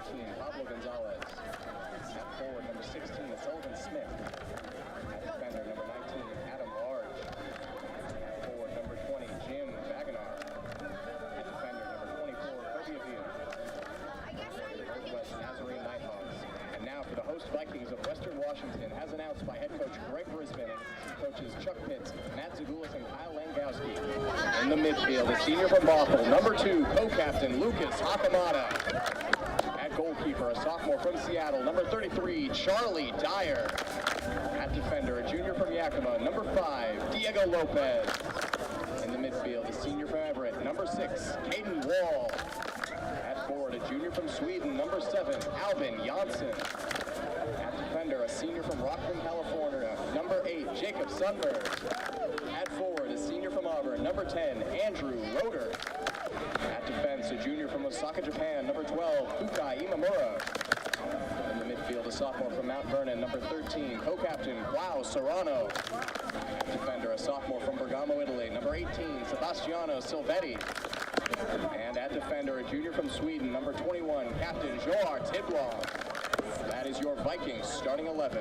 Pablo Gonzalez. At forward, number 16, Sullivan Smith. At defender, number 19, Adam Large. At forward, number 20, Jim Wagner. At defender, number 24, Kobe Avila. Northwest Nazarene Nighthawks. And now for the host Vikings of Western Washington, as announced by head coach Greg Brisbane and coaches Chuck Pitts, Matt Zagulis, and Kyle Langowski. In the midfield, a senior from Bothell, number 2, co-captain Lucas Hakamada. At goalkeeper, a sophomore from Seattle, number 33, Charlie Dyer. At defender, a junior from Yakima, number 5, Diego Lopez. In the midfield, a senior from Everett, number 6, Caden Wall. At forward, a junior from Sweden, number 7, Alvin Janssen. At defender, a senior from Rockland, California, number 8, Jacob Sundberg. At forward, a senior from Auburn, number 10, Andrew Roeder. At defense, a junior from Osaka, Japan, number 12, Fukai Imamura. In the midfield, a sophomore from Mount Vernon, number 13, co-captain Wow Serrano. At defender, a sophomore from Bergamo, Italy, number 18, Sebastiano Silvetti. And at defender, a junior from Sweden, number 21, Captain Joar Tidblom. That is your Vikings starting 11.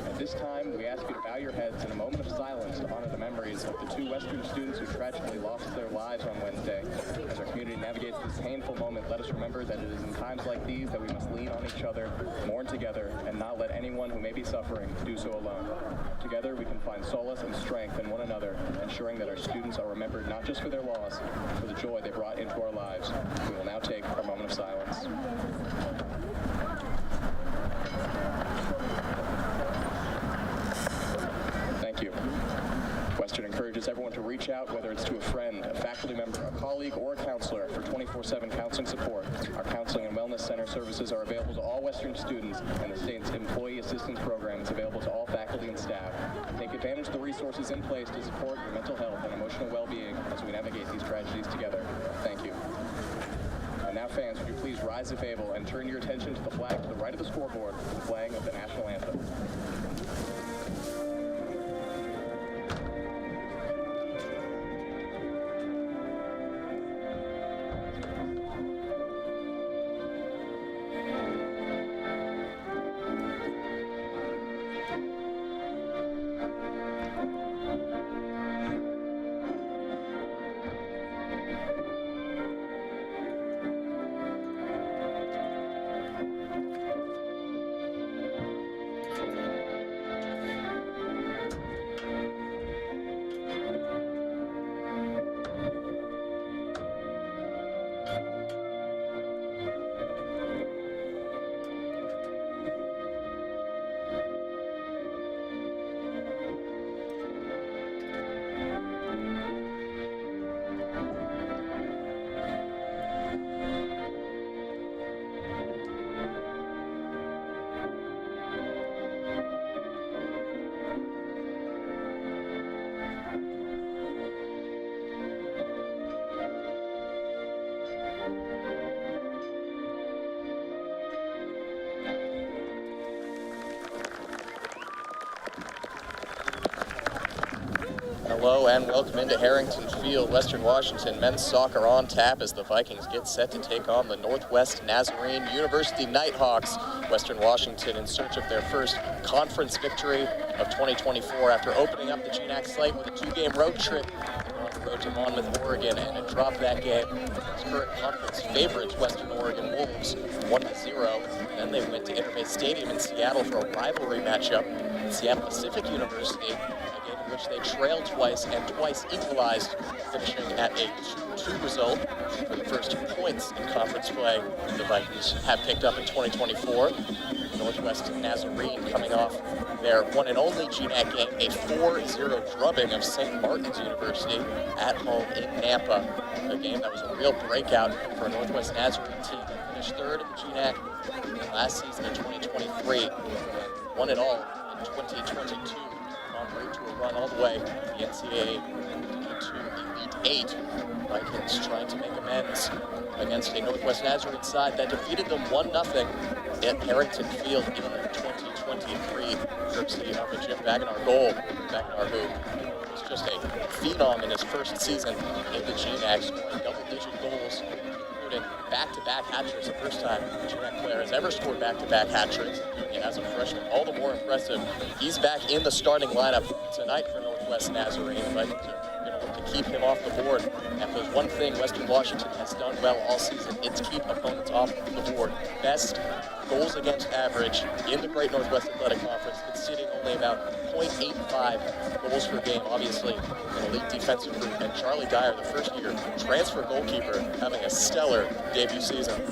At this time, we ask you to bow your heads in a moment of silence to honor the memories of the 2 Western students who tragically lost their lives on Wednesday. As our community navigates this painful moment, let us remember that it is in times like these that we must lean on each other, mourn together, and not let anyone who may be suffering do so alone. Together, we can find solace and strength in one another, ensuring that our students are remembered not just for their loss, but for the joy they brought into our lives. We will now take our moment of silence. Thank you. Western encourages everyone to reach out, whether it's to a friend, a faculty member, a colleague, or a counselor for 24/7 counseling support. Our counseling and wellness center services are available to all Western students, and the state's employee assistance program is available to all faculty and staff. Take advantage of the resources in place to support your mental health and emotional well-being as we navigate these tragedies together. Thank you. And now, fans, would you please rise if able and turn your attention to the flag to the right of the scoreboard for the playing of the national anthem. Hello and welcome into Harrington Field. Western Washington men's soccer on tap as the Vikings get set to take on the Northwest Nazarene University Nighthawks. Western Washington in search of their first conference victory of 2024 after opening up the GNAC slate with a 2-game road trip on the road to Monmouth, Oregon, and it dropped that game against current conference favorites Western Oregon Wolves 1-0. Then they went to Intermate Stadium in Seattle for a rivalry matchup with Seattle Pacific University, which they trailed twice and twice equalized, finishing at a 2-2 result for the first points in conference play the Vikings have picked up in 2024. Northwest Nazarene coming off their one and only GNAC game, a 4-0 drubbing of St. Martin's University at home in Nampa. A game that was a real breakout for a Northwest Nazarene team that finished third in the GNAC last season in 2023 and won it all in 2022. Route to a run all the way to the NCAA to Elite 8. Vikings trying to make amends against a Northwest Nazarene side that defeated them 1-0 at Harrington Field in 2023, courtesy of a Jim Wagner goal. Wagner, who was just a phenom in his first season in the GNAC, scoring double-digit goals, including back back-to-back hat tricks. The first time a GNAC player has ever scored back-to-back hat tricks. Doing it as a freshman, all the more impressive. He's back in the starting lineup tonight for Northwest Nazarene. The Vikings are going to look to keep him off the board. And if there's one thing Western Washington has done well all season, it's keep opponents off the board. Best goals against average in the Great Northwest Athletic Conference, conceding only about 0.85 goals per game, obviously an elite defensive group. And Charlie Dyer, the first-year transfer goalkeeper, having a stellar debut season.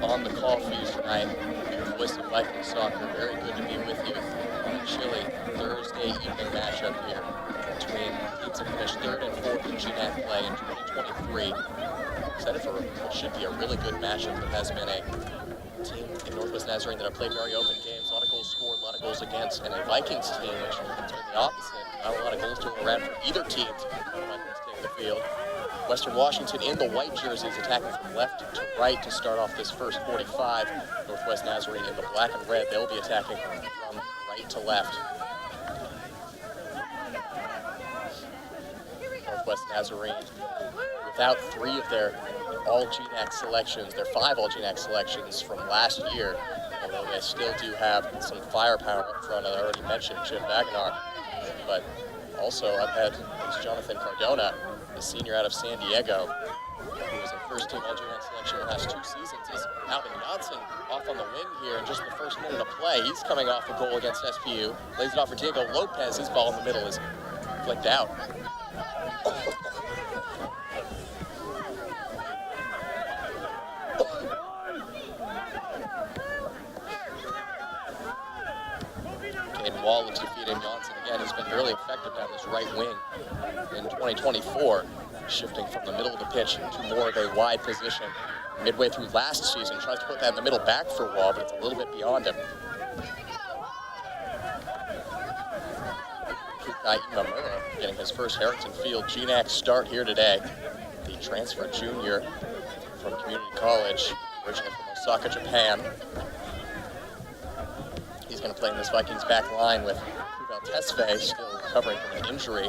On the call for you tonight, your voice of Vikings soccer. Very good to be with you on a chilly Thursday evening matchup here between teams that finished 3rd and 4th in GNAC play in 2023. Excited for what should be a really good matchup. There has been a team in Northwest Nazarene that have played very open games, a lot of goals scored, a lot of goals against, and a Vikings team which is doing the opposite. Not a lot of goals to go around for either team to Vikings take the field. Western Washington in the white jerseys attacking from left to right to start off this first 45. Northwest Nazarene in the black and red, they'll be attacking from right to left. Northwest Nazarene without 3 of their all GNAC selections, their 5 all GNAC selections from last year, although they still do have some firepower up front. I already mentioned Jim Wagner, but also up ahead is Jonathan Cardona, the senior out of San Diego, who was a first-team all-GNAC selection the last 2 seasons. Is Alvin Johnson off on the wing here in just the first minute of play. He's coming off a goal against SPU. Lays it off for Diego Lopez. His ball in the middle is flicked out. Caden Wall looks to feed in Johnson again. He's been really effective down this right wing in 2024, shifting from the middle of the pitch to more of a wide position. Midway through last season, tries to put that in the middle back for Wall, but it's a little bit beyond him. Kukai Imamura getting his first Harrington Field GNAC start here today. The transfer junior from Community College, originally from Osaka, Japan. He's going to play in this Vikings back line with Kuval Tesfaye still recovering from an injury.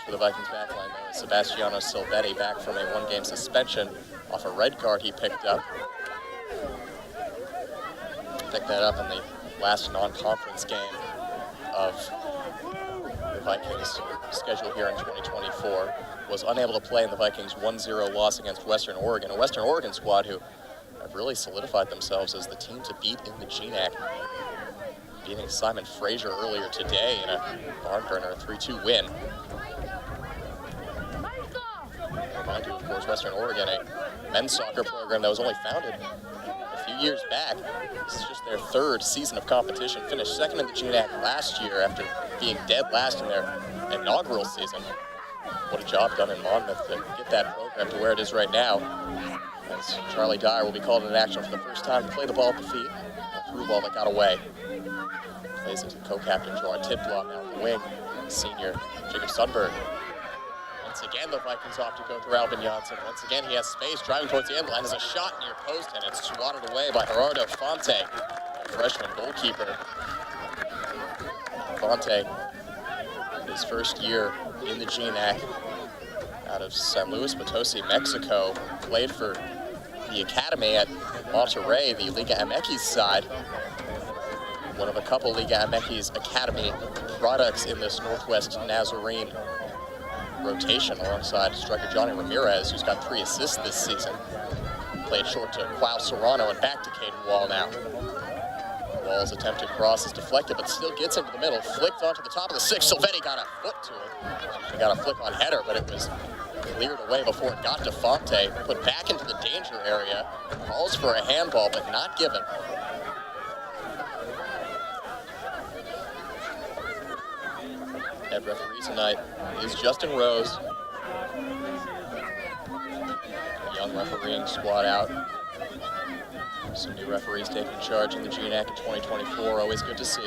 For the Vikings backline, though, is Sebastiano Silvetti back from a 1-game suspension off a red card he picked up. Picked that up in the last non-conference game of the Vikings schedule here in 2024. Was unable to play in the Vikings' 1-0 loss against Western Oregon, a Western Oregon squad who have really solidified themselves as the team to beat in the GNAC. Beating Simon Fraser earlier today in a barn burner 3-2 win. Remind you, of course, Western Oregon, a men's soccer program that was only founded a few years back. This is just their 3rd season of competition. Finished 2nd in the GNAC last year after being dead last in their inaugural season. What a job done in Monmouth to get that program to where it is right now. As Charlie Dyer will be called into action for the first time to play the ball at the feet. A through ball that got away. Plays it to co-captain Gerard Tidblaw now on the wing. Senior Jacob Sundberg. Once again, the Vikings off to go through Alvin Johnson. Once again, he has space driving towards the end line. There's a shot near post, and it's swatted away by Gerardo Fonte, a freshman goalkeeper. Fonte, his first year in the GNAC, out of San Luis Potosi, Mexico, played for the academy at Monterrey, the Liga MX side. One of a couple Liga MX academy products in this Northwest Nazarene rotation alongside striker Johnny Ramirez, who's got 3 assists this season. Played short to Quao Serrano and back to Caden Wall now. Wall's attempted cross is deflected, but still gets into the middle. Flicked onto the top of the 6. Silvetti got a foot to it. He got a flick on header, but it was cleared away before it got to Fonte. Put back into the danger area. Calls for a handball, but not given. Head referee tonight is Justin Rose. A young refereeing squad out. Some new referees taking charge in the GNAC in 2024, always good to see.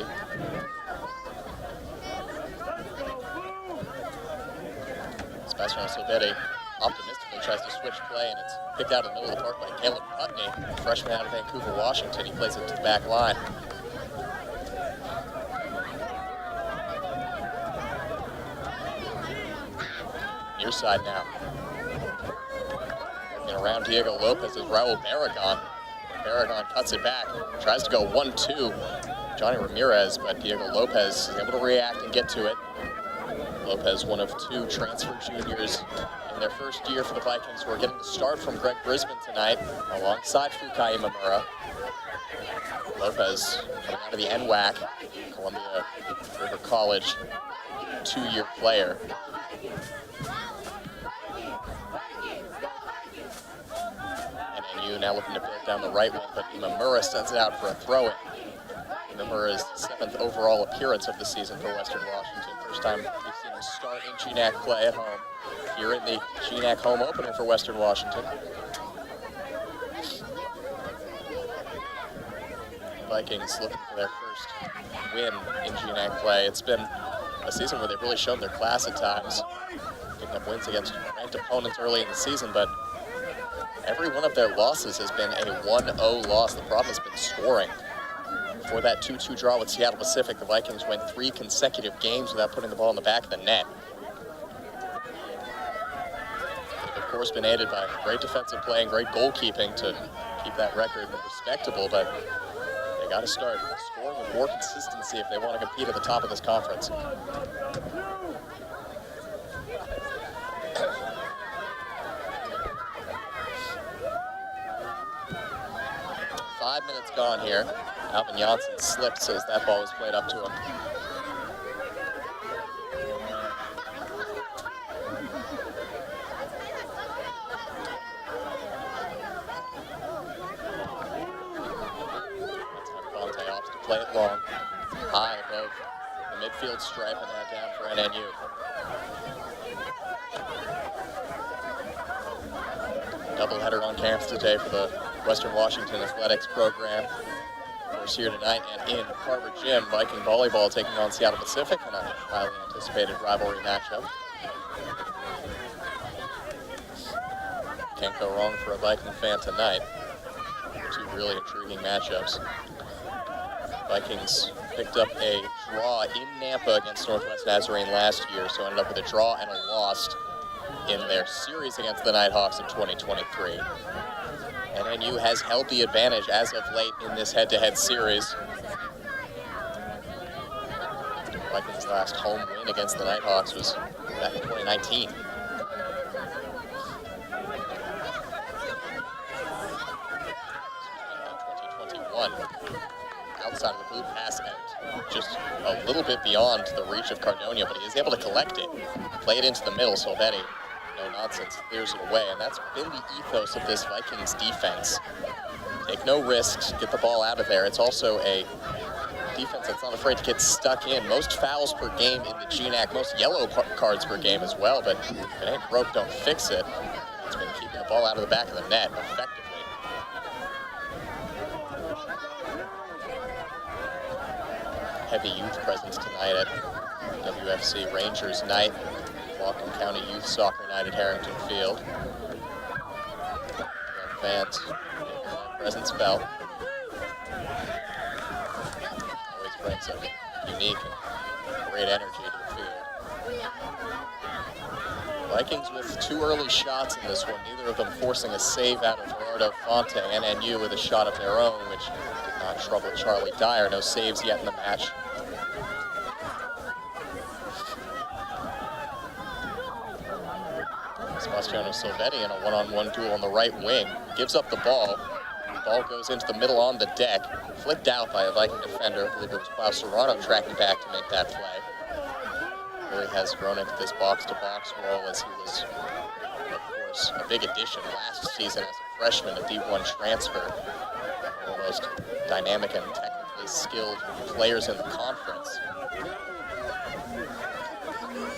Sebastiano Silvetti optimistically tries to switch play, and it's picked out in the middle of the park by Caleb Putney, freshman out of Vancouver, Washington. He plays it to the back line. Near side now. And around Diego Lopez is Raul Barragan. Barragan cuts it back, tries to go 1-2. Johnny Ramirez, but Diego Lopez is able to react and get to it. Lopez, one of two transfer juniors in their first year for the Vikings, who are getting the start from Greg Brisbane tonight, alongside Fukai Imamura. Lopez coming out of the NWAC, Columbia River College, two-year player. NNU now looking to build down the right wing, but Imamura sends it out for a throw-in. Imamura's 7th overall appearance of the season for Western Washington. First time we've seen him start in GNAC play at home, here in the GNAC home opener for Western Washington. Vikings looking for their first win in GNAC play. It's been a season where they've really shown their class at times, picking up wins against ranked opponents early in the season, but every one of their losses has been a 1-0 loss. The problem has been scoring. Before that 2-2 draw with Seattle Pacific, the Vikings went 3 consecutive games without putting the ball in the back of the net. They've, of course, been aided by great defensive play and great goalkeeping to keep that record respectable, but they got to start scoring with more consistency if they want to compete at the top of this conference. 5 minutes gone here. Alvin Janssen slipped as that ball was played up to him. Fonte opts to play it long, high above the midfield stripe, and now down for NNU. Doubleheader on campus today for the Western Washington Athletics program. Of course, here tonight and in Carver Gym, Viking volleyball taking on Seattle Pacific in a highly anticipated rivalry matchup. Can't go wrong for a Viking fan tonight. Two really intriguing matchups. Vikings picked up a draw in Nampa against Northwest Nazarene last year, so ended up with a draw and a loss in their series against the Nighthawks in 2023. NNU has held the advantage as of late in this head-to-head series. Vikings' last home win against the Nighthawks was back in 2019. 2021. Outside of the blue pass and just a little bit beyond the reach of Cardonia, but he is able to collect it, play it into the middle. Silvetti, no nonsense, clears it away, and that's been the ethos of this Vikings defense. Take no risks, get the ball out of there. It's also a defense that's not afraid to get stuck in. Most fouls per game in the GNAC, most yellow cards per game as well, but if it ain't broke, don't fix it. It's been keeping the ball out of the back of the net effectively. Heavy youth presence tonight at WFC Rangers night, Whatcom County Youth Soccer Night at Harrington Field. Young fans, presence felt. Always brings a unique and great energy to the field. Vikings with 2 early shots in this one, neither of them forcing a save out of Gerardo Fonte. NNU with a shot of their own, which did not trouble Charlie Dyer. No saves yet in the match. Sebastiano Silvetti in a one-on-one duel on the right wing. Gives up the ball. Ball goes into the middle on the deck. Flicked out by a Viking defender. I believe it was Klaus Serrano tracking back to make that play. Really has grown into this box-to-box role as he was, of course, a big addition last season as a freshman, a D1 transfer. One of the most dynamic and technically skilled players in the conference.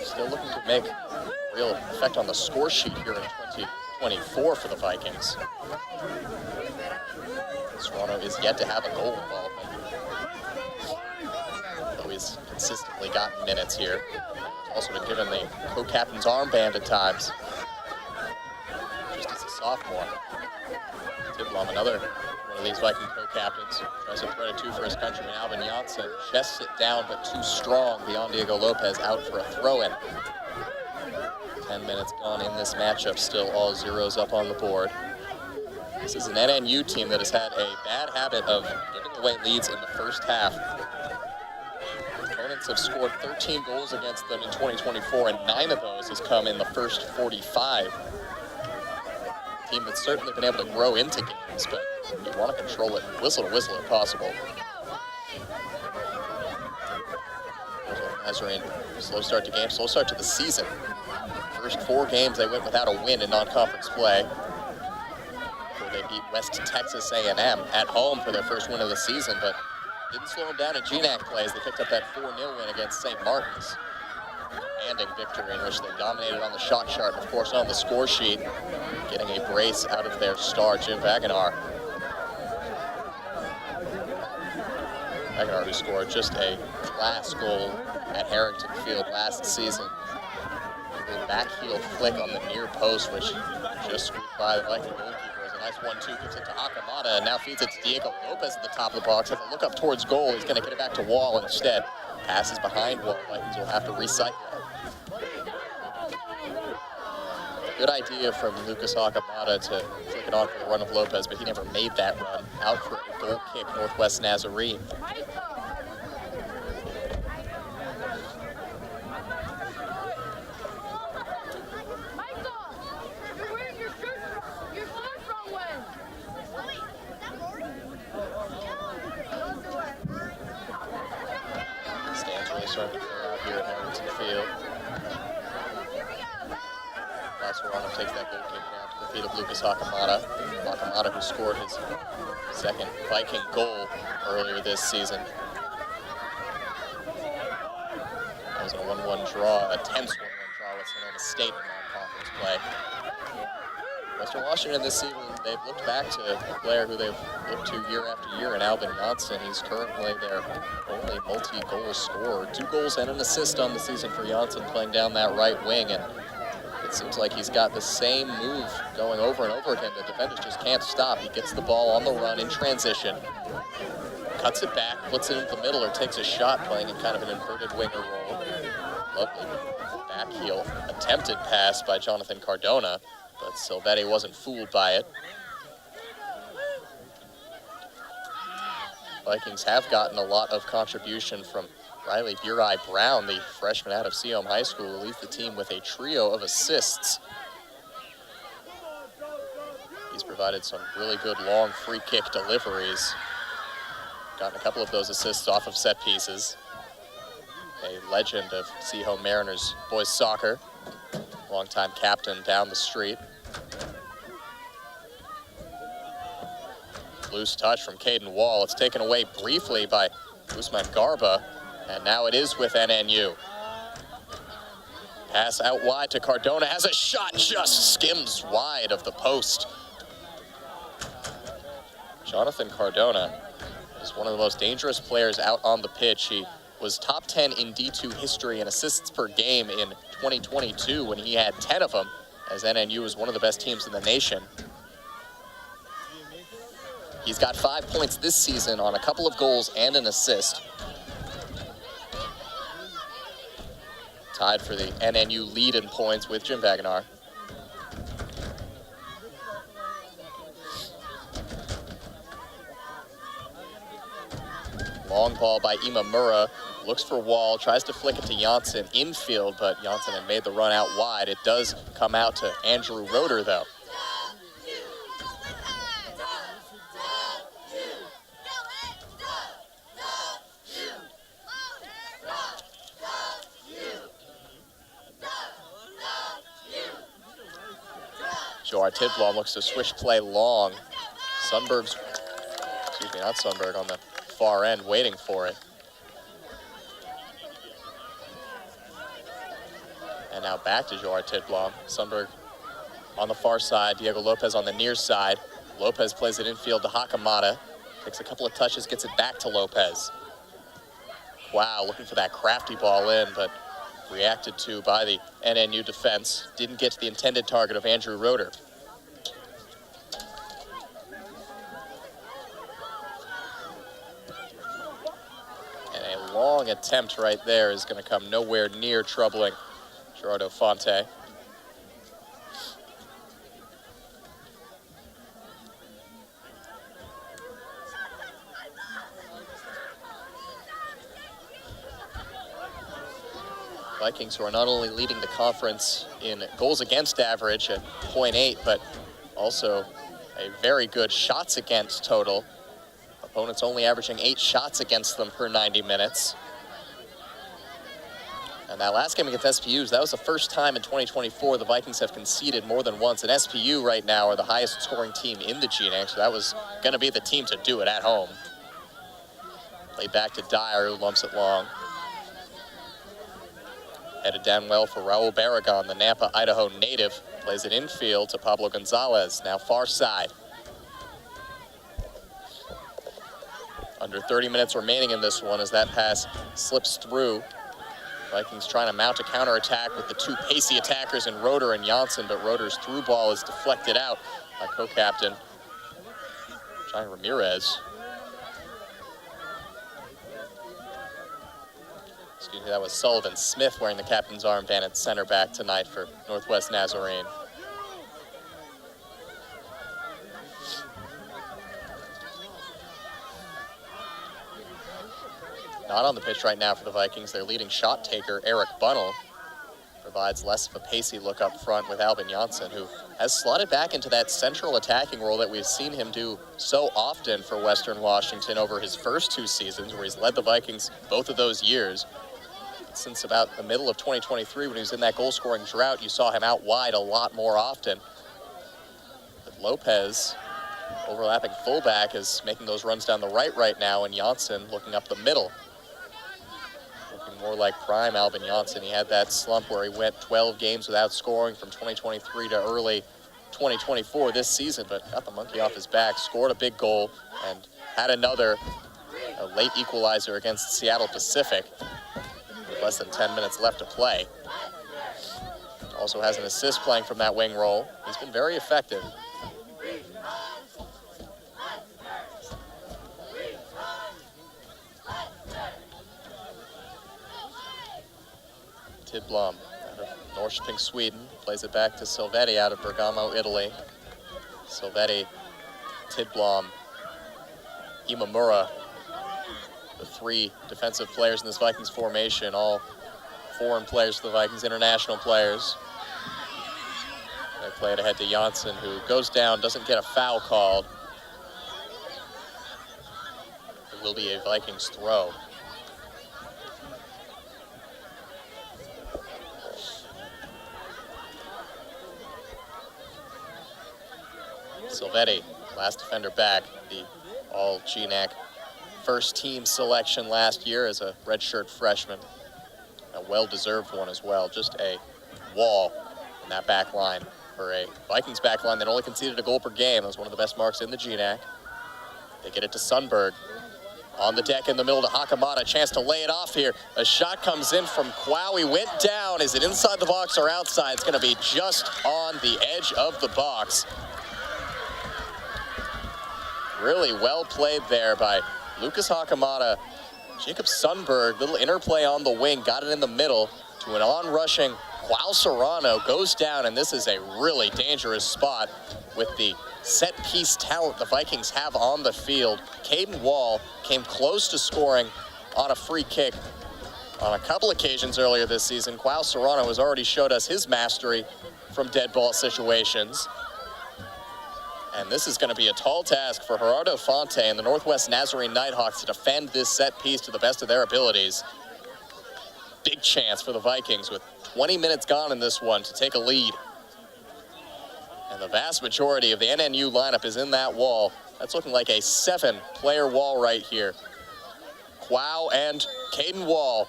Still looking to make real effect on the score sheet here in 2024 for the Vikings. Serrano is yet to have a goal involvement, though he's consistently gotten minutes here. Also been given the co-captain's armband at times, just as a sophomore. Tidblom, another one of these Viking co-captains, tries to thread a two for his countryman Alvin Janssen. Chests it down, but too strong beyond Diego Lopez, out for a throw-in. 10 minutes gone in this matchup, still all zeros up on the board. This is an NNU team that has had a bad habit of giving away leads in the first half. Opponents have scored 13 goals against them in 2024, and 9 of those has come in the first 45. A team that's certainly been able to grow into games, but you want to control it whistle to whistle if possible. Nazarene, slow start to game, slow start to the season. First 4 games they went without a win in non-conference play. They beat West Texas A&M at home for their first win of the season, but didn't slow them down in GNAC plays. They picked up that 4-0 win against St. Martin's. Commanding victory in which they dominated on the shot chart and, of course, on the score sheet, getting a brace out of their star, Jim Wagner. Wagner, who scored just a class goal at Harrington Field last season. A back heel flick on the near post, which just squeaked by the Viking goalkeeper. Nice 1-2, gives it to Akamada, and now feeds it to Diego Lopez at the top of the box. Has a look up towards goal. He's going to get it back to Wall instead. Passes behind Wall. Vikings will have to recycle it. Good idea from Lucas Akamada to flick it on for the run of Lopez, but he never made that run. Out for a goal kick, Northwest Nazarene. Starting to clear out here at Harrington Field. Serrano takes that goal kick down to the feet of Lucas Akamada. Akamada, who scored his second Viking goal earlier this season. That was a 1-1 draw, a tense 1-1 draw with Sonoma State in non-conference play. Western Washington this season, they've looked back to a player who they've looked to year after year in Alvin Janssen. He's currently their only multi-goal scorer. 2 goals and an assist on the season for Janssen, playing down that right wing, and it seems like he's got the same move going over and over again. The defenders just can't stop. He gets the ball on the run in transition, cuts it back, puts it into the middle, or takes a shot, playing in kind of an inverted winger role. Lovely back heel attempted pass by Jonathan Cardona, but Silvetti wasn't fooled by it. Vikings have gotten a lot of contribution from Riley Burai Brown, the freshman out of Seom High School, who leads the team with a trio of assists. He's provided some really good long free kick deliveries. Gotten a couple of those assists off of set pieces. A legend of Seahome Mariners boys soccer, longtime captain down the street. Loose touch from Caden Wall. It's taken away briefly by Usman Garba, and now it is with NNU. Pass out wide to Cardona, has a shot, just skims wide of the post. Jonathan Cardona is one of the most dangerous players out on the pitch. He was top 10 in D2 history in assists per game in 2022 when he had 10 of them, as NNU was one of the best teams in the nation. He's got 5 points this season on a couple of goals and an assist. Tied for the NNU lead in points with Jim Wagner. Long ball by Imamura, looks for Wall, tries to flick it to Janssen infield, but Janssen had made the run out wide. It does come out to Andrew Roeder, though. Joar Tidblom looks to switch play long. Sundberg's, excuse me, not Sundberg, on the far end, waiting for it. And now back to Joar Tidblom. Sundberg on the far side, Diego Lopez on the near side. Lopez plays it infield to Hakamada. Takes a couple of touches, gets it back to Lopez. Wow, looking for that crafty ball in, but reacted to by the NNU defense. Didn't get to the intended target of Andrew Roeder. And a long attempt right there is going to come nowhere near troubling Gerardo Fonte. Vikings, who are not only leading the conference in goals against average at .8, but also a very good shots against total. Opponents only averaging 8 shots against them per 90 minutes. And that last game against SPU, that was the first time in 2024 the Vikings have conceded more than once. And SPU right now are the highest scoring team in the GNAC, so that was going to be the team to do it at home. Played back to Dyer, who lumps it long. Headed down well for Raul Barragan, the Nampa, Idaho native. Plays it infield to Pablo Gonzalez, now far side. Under 30 minutes remaining in this one as that pass slips through. Vikings trying to mount a counterattack with the two pacey attackers in Roeder and Janssen, but Roeder's through ball is deflected out by co-captain John Ramirez. Excuse me, that was Sullivan Smith wearing the captain's armband at center back tonight for Northwest Nazarene. Not on the pitch right now for the Vikings. Their leading shot taker, Eric Bunnell, provides less of a pacey look up front with Albin Janssen, who has slotted back into that central attacking role that we've seen him do so often for Western Washington over his first 2 seasons, where he's led the Vikings both of those years. Since about the middle of 2023, when he was in that goal-scoring drought, you saw him out wide a lot more often. But Lopez, overlapping fullback, is making those runs down the right now, and Janssen looking up the middle. Looking more like prime Albin Janssen. He had that slump where he went 12 games without scoring from 2023 to early 2024 this season, but got the monkey off his back, scored a big goal, and had another late equalizer against Seattle Pacific. Less than 10 minutes left to play. Also has an assist playing from that wing role. He's been very effective. Tidblom out of Norrköping, Sweden, plays it back to Silvetti out of Bergamo, Italy. Silvetti, Tidblom, Imamura, the 3 defensive players in this Vikings formation, all foreign players for the Vikings, international players. They play it ahead to Janssen, who goes down, doesn't get a foul called. It will be a Vikings throw. Silvetti, last defender back, the all GNAC first team selection last year as a redshirt freshman. A well-deserved one as well. Just a wall in that back line for a Vikings back line that only conceded a goal per game. That was one of the best marks in the GNAC. They get it to Sundberg. On the deck in the middle to Hakamada. A chance to lay it off here. A shot comes in from Quao. He went down. Is it inside the box or outside? It's going to be just on the edge of the box. Really well played there by Lucas Hakamada. Jacob Sundberg, little interplay on the wing, got it in the middle to an on-rushing Quao Serrano, goes down, and this is a really dangerous spot with the set-piece talent the Vikings have on the field. Caden Wall came close to scoring on a free kick on a couple occasions earlier this season. Quao Serrano has already showed us his mastery from dead ball situations. And this is going to be a tall task for Gerardo Fonte and the Northwest Nazarene Nighthawks to defend this set piece to the best of their abilities. Big chance for the Vikings with 20 minutes gone in this one to take a lead. And the vast majority of the NNU lineup is in that wall. That's looking like a 7-player wall right here. Quao and Caden Wall.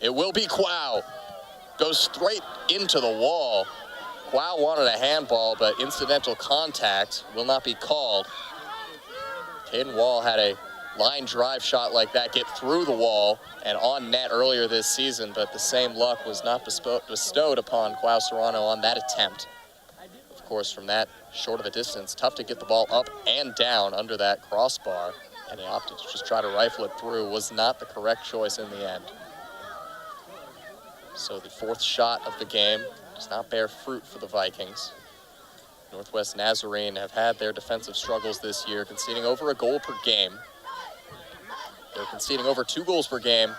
It will be Quao. Goes straight into the wall. Wow wanted a handball, but incidental contact will not be called. Caden Wall had a line drive shot like that get through the wall and on net earlier this season, but the same luck was not bestowed upon Quao Serrano on that attempt. Of course, from that short of a distance, tough to get the ball up and down under that crossbar, and he opted to just try to rifle it through. Was not the correct choice in the end. So the fourth shot of the game does not bear fruit for the Vikings. Northwest Nazarene have had their defensive struggles this year, conceding over a goal per game. They're conceding over 2 goals per game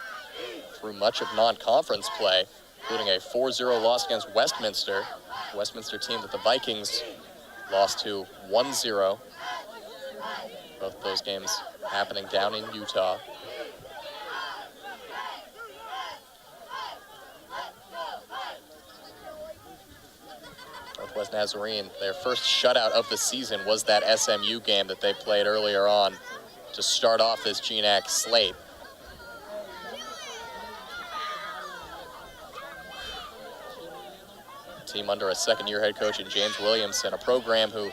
through much of non-conference play, including a 4-0 loss against Westminster. Westminster team that the Vikings lost to 1-0. Both those games happening down in Utah. Northwest Nazarene, their first shutout of the season was that SMU game that they played earlier on to start off this GNAC slate. Team under a second-year head coach in James Williamson, a program who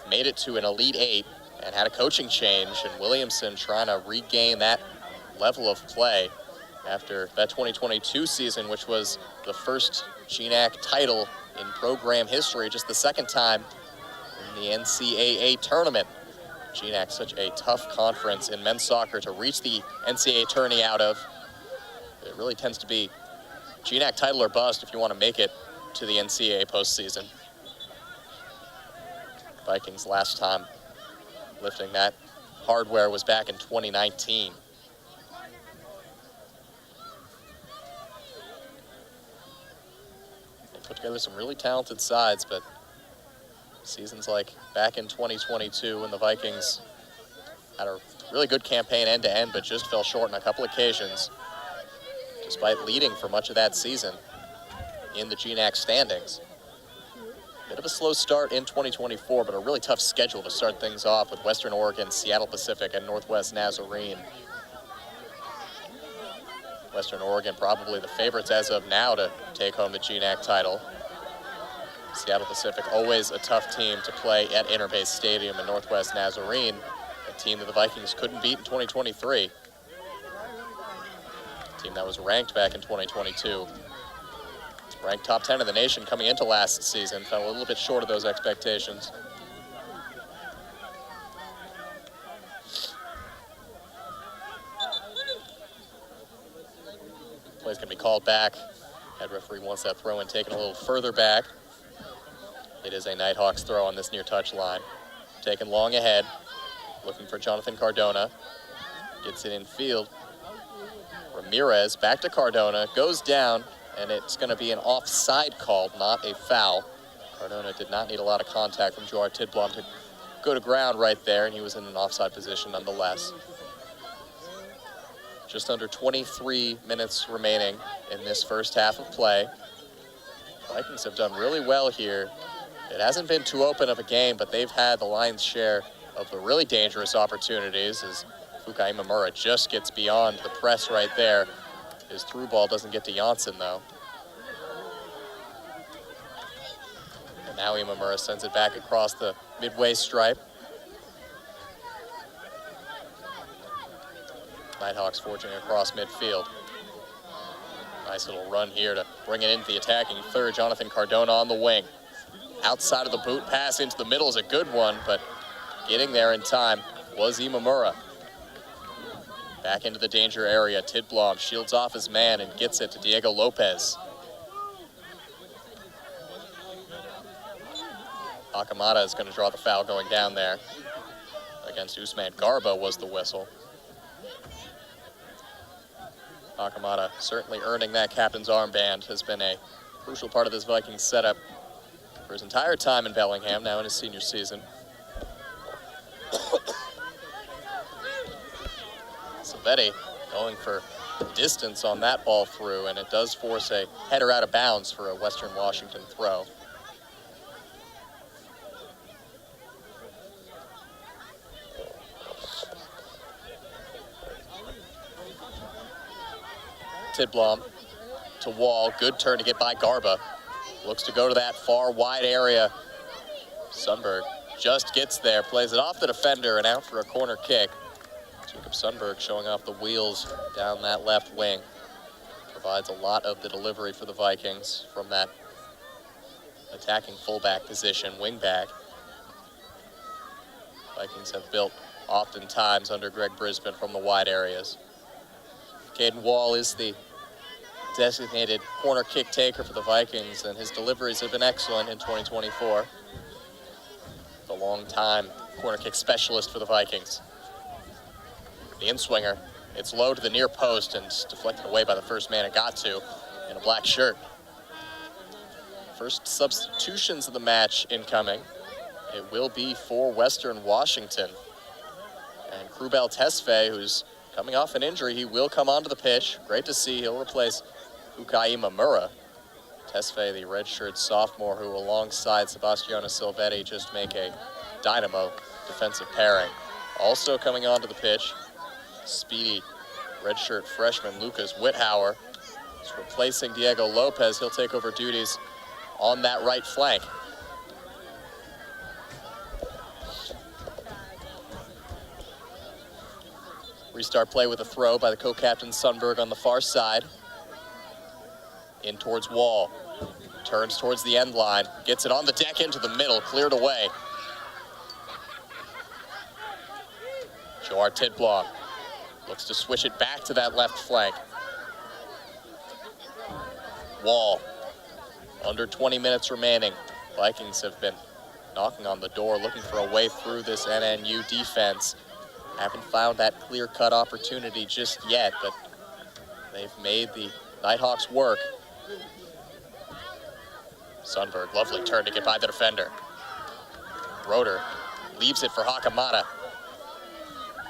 made it to an Elite Eight and had a coaching change, and Williamson trying to regain that level of play after that 2022 season, which was the first GNAC title in program history, just the second time in the NCAA tournament. GNAC, such a tough conference in men's soccer to reach the NCAA tourney out of. It really tends to be GNAC title or bust if you want to make it to the NCAA postseason. Vikings last time lifting that hardware was back in 2019. They put together some really talented sides, but seasons like back in 2022 when the Vikings had a really good campaign end to end, but just fell short on a couple occasions, despite leading for much of that season in the GNAC standings. Bit of a slow start in 2024, but a really tough schedule to start things off with Western Oregon, Seattle Pacific, and Northwest Nazarene. Western Oregon probably the favorites as of now to take home the GNAC title. Seattle Pacific, always a tough team to play at Interbase Stadium in Northwest Nazarene, a team that the Vikings couldn't beat in 2023. A team that was ranked back in 2022. Ranked top 10 in the nation coming into last season, fell a little bit short of those expectations. Play's gonna be called back. Head referee wants that throw in taken a little further back. It is a Nighthawks throw on this near touch line. Taken long ahead, looking for Jonathan Cardona. Gets it in field. Ramirez back to Cardona, goes down, and it's going to be an offside call, not a foul. Cardona did not need a lot of contact from Joar Tidblom to go to ground right there, and he was in an offside position nonetheless. Just under 23 minutes remaining in this first half of play. Vikings have done really well here. It hasn't been too open of a game, but they've had the lion's share of the really dangerous opportunities as Fuka Imamura just gets beyond the press right there. His through ball doesn't get to Janssen, though. And now Imamura sends it back across the midway stripe. Nighthawks forging across midfield. Nice little run here to bring it into the attacking third. Jonathan Cardona on the wing. Outside of the boot pass into the middle is a good one, but getting there in time was Imamura. Back into the danger area. Tidblom shields off his man and gets it to Diego Lopez. Akamada is going to draw the foul going down there. Against Usman Garba was the whistle. Akamada certainly earning that captain's armband, has been a crucial part of this Vikings setup for his entire time in Bellingham, now in his senior season. Silvetti going for distance on that ball through, and it does force a header out of bounds for a Western Washington throw. Tidblom to Wall, good turn to get by Garba. looks to go to that far wide area. Sundberg just gets there, plays it off the defender and out for a corner kick. Jacob Sundberg showing off the wheels down that left wing. Provides a lot of the delivery for the Vikings from that attacking fullback position, wingback. Vikings have built oftentimes under Greg Brisbane from the wide areas. Caden Wall is the designated corner kick taker for the Vikings, and his deliveries have been excellent in 2024. The long-time corner kick specialist for the Vikings. The in-swinger, it's low to the near post and deflected away by the first man it got to in a black shirt. First substitutions of the match incoming. It will be for Western Washington. And Krubel Tesfaye, who's coming off an injury, he will come onto the pitch. Great to see. He'll replace Ukai Mamura. Tesfaye, the redshirt sophomore, who alongside Sebastiano Silvetti just make a dynamo defensive pairing. Also coming onto the pitch, speedy redshirt freshman Lucas Whithauer. He's replacing Diego Lopez. He'll take over duties on that right flank. Restart play with a throw by the co-captain Sundberg on the far side. In towards Wall. Turns towards the end line. Gets it on the deck into the middle. Cleared away. Joar Tidblom looks to switch it back to that left flank. Wall. Under 20 minutes remaining. Vikings have been knocking on the door, looking for a way through this NNU defense. Haven't found that clear-cut opportunity just yet, but they've made the Nighthawks work. Sundberg, lovely turn to get by the defender. Roeder leaves it for Hakamada.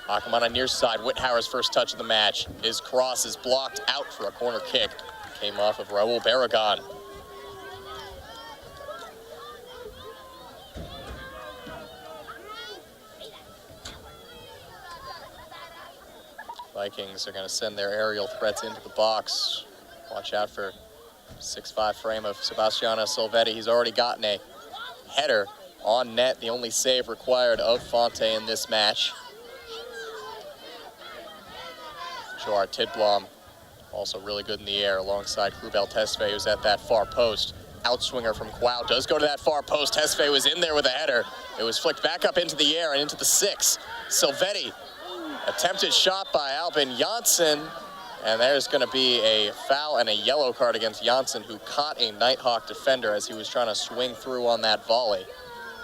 Hakamada near side, Whithauer's first touch of the match. His cross is blocked out for a corner kick. Came off of Raul Barragan. Vikings are going to send their aerial threats into the box. Watch out for 6'5" frame of Sebastiano Silvetti. He's already gotten a header on net, the only save required of Fonte in this match. Joar Tidblom also really good in the air alongside Krubel Tesfaye, who's at that far post. Outswinger from Quao does go to that far post. Tesfaye was in there with a header. It was flicked back up into the air and into the 6. Silvetti. Attempted shot by Albin Janssen, and there's going to be a foul and a yellow card against Janssen, who caught a Nighthawk defender as he was trying to swing through on that volley.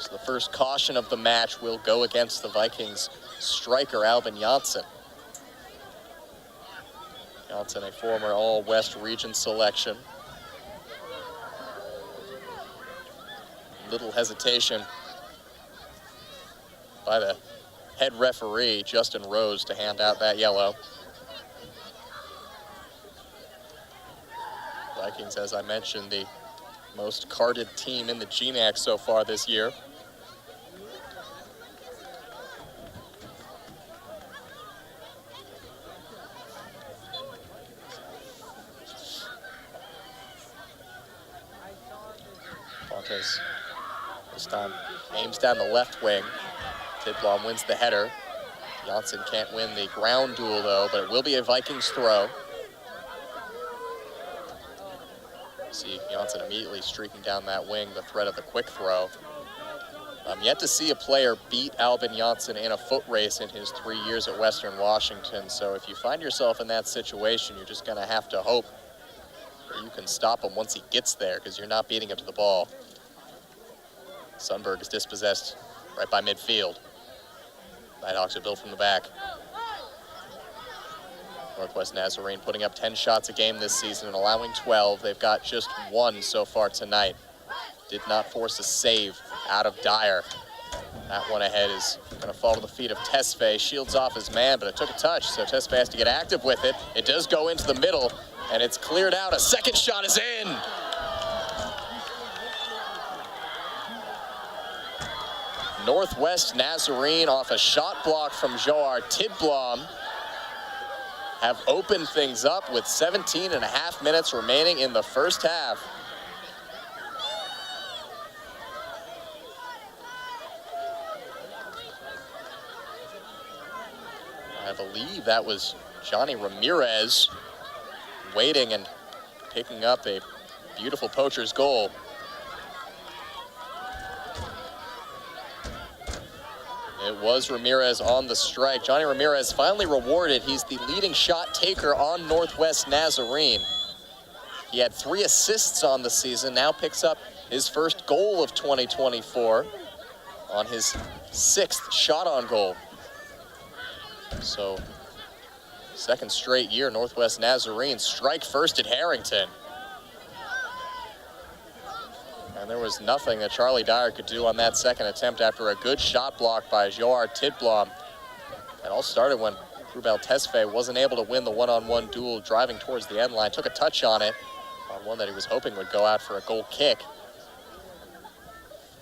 So the first caution of the match will go against the Vikings striker, Albin Janssen. Janssen, a former All-West region selection. Little hesitation by the head referee, Justin Rose, to hand out that yellow. Vikings, as I mentioned, the most carded team in the GNAC so far this year. Fontes this time aims down the left wing. Tidblom wins the header. Janssen can't win the ground duel, though, but it will be a Vikings throw. See Janssen immediately streaking down that wing, the threat of the quick throw. I'm yet to see a player beat Albin Janssen in a foot race in his 3 years at Western Washington, so if you find yourself in that situation, you're just going to have to hope that you can stop him once he gets there, because you're not beating him to the ball. Sundberg is dispossessed right by midfield. Nighthawks are built from the back. Northwest Nazarene putting up 10 shots a game this season and allowing 12. They've got just 1 so far tonight. Did not force a save out of Dyer. That one ahead is going to fall to the feet of Tesfaye. Shields off his man, but it took a touch, so Tesfaye has to get active with it. It does go into the middle, and it's cleared out. A second shot is in. Northwest Nazarene off a shot block from Joar Tidblom have opened things up with 17.5 minutes remaining in the first half. I believe that was Johnny Ramirez waiting and picking up a beautiful poacher's goal. It was Ramirez on the strike. Johnny Ramirez finally rewarded. He's the leading shot taker on Northwest Nazarene. He had 3 assists on the season, now picks up his first goal of 2024 on his 6th shot on goal. So, second straight year, Northwest Nazarene strike first at Harrington. And there was nothing that Charlie Dyer could do on that second attempt after a good shot block by Joar Tidblom. It all started when Rubel Tesfaye wasn't able to win the one-on-one duel driving towards the end line. Took a touch on it, on one that he was hoping would go out for a goal kick.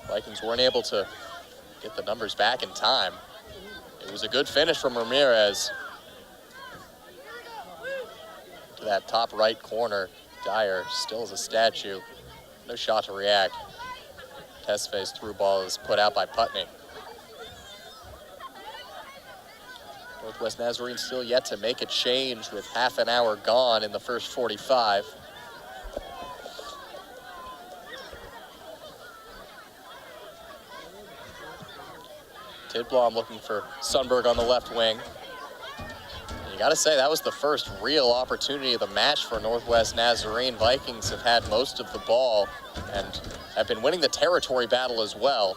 Vikings weren't able to get the numbers back in time. It was a good finish from Ramirez. To that top right corner, Dyer still as a statue. No shot to react. Tesfaye's through ball is put out by Putney. Northwest Nazarene still yet to make a change with half an hour gone in the first 45. Tidblom looking for Sundberg on the left wing. You got to say, that was the first real opportunity of the match for Northwest Nazarene. Vikings have had most of the ball and have been winning the territory battle as well.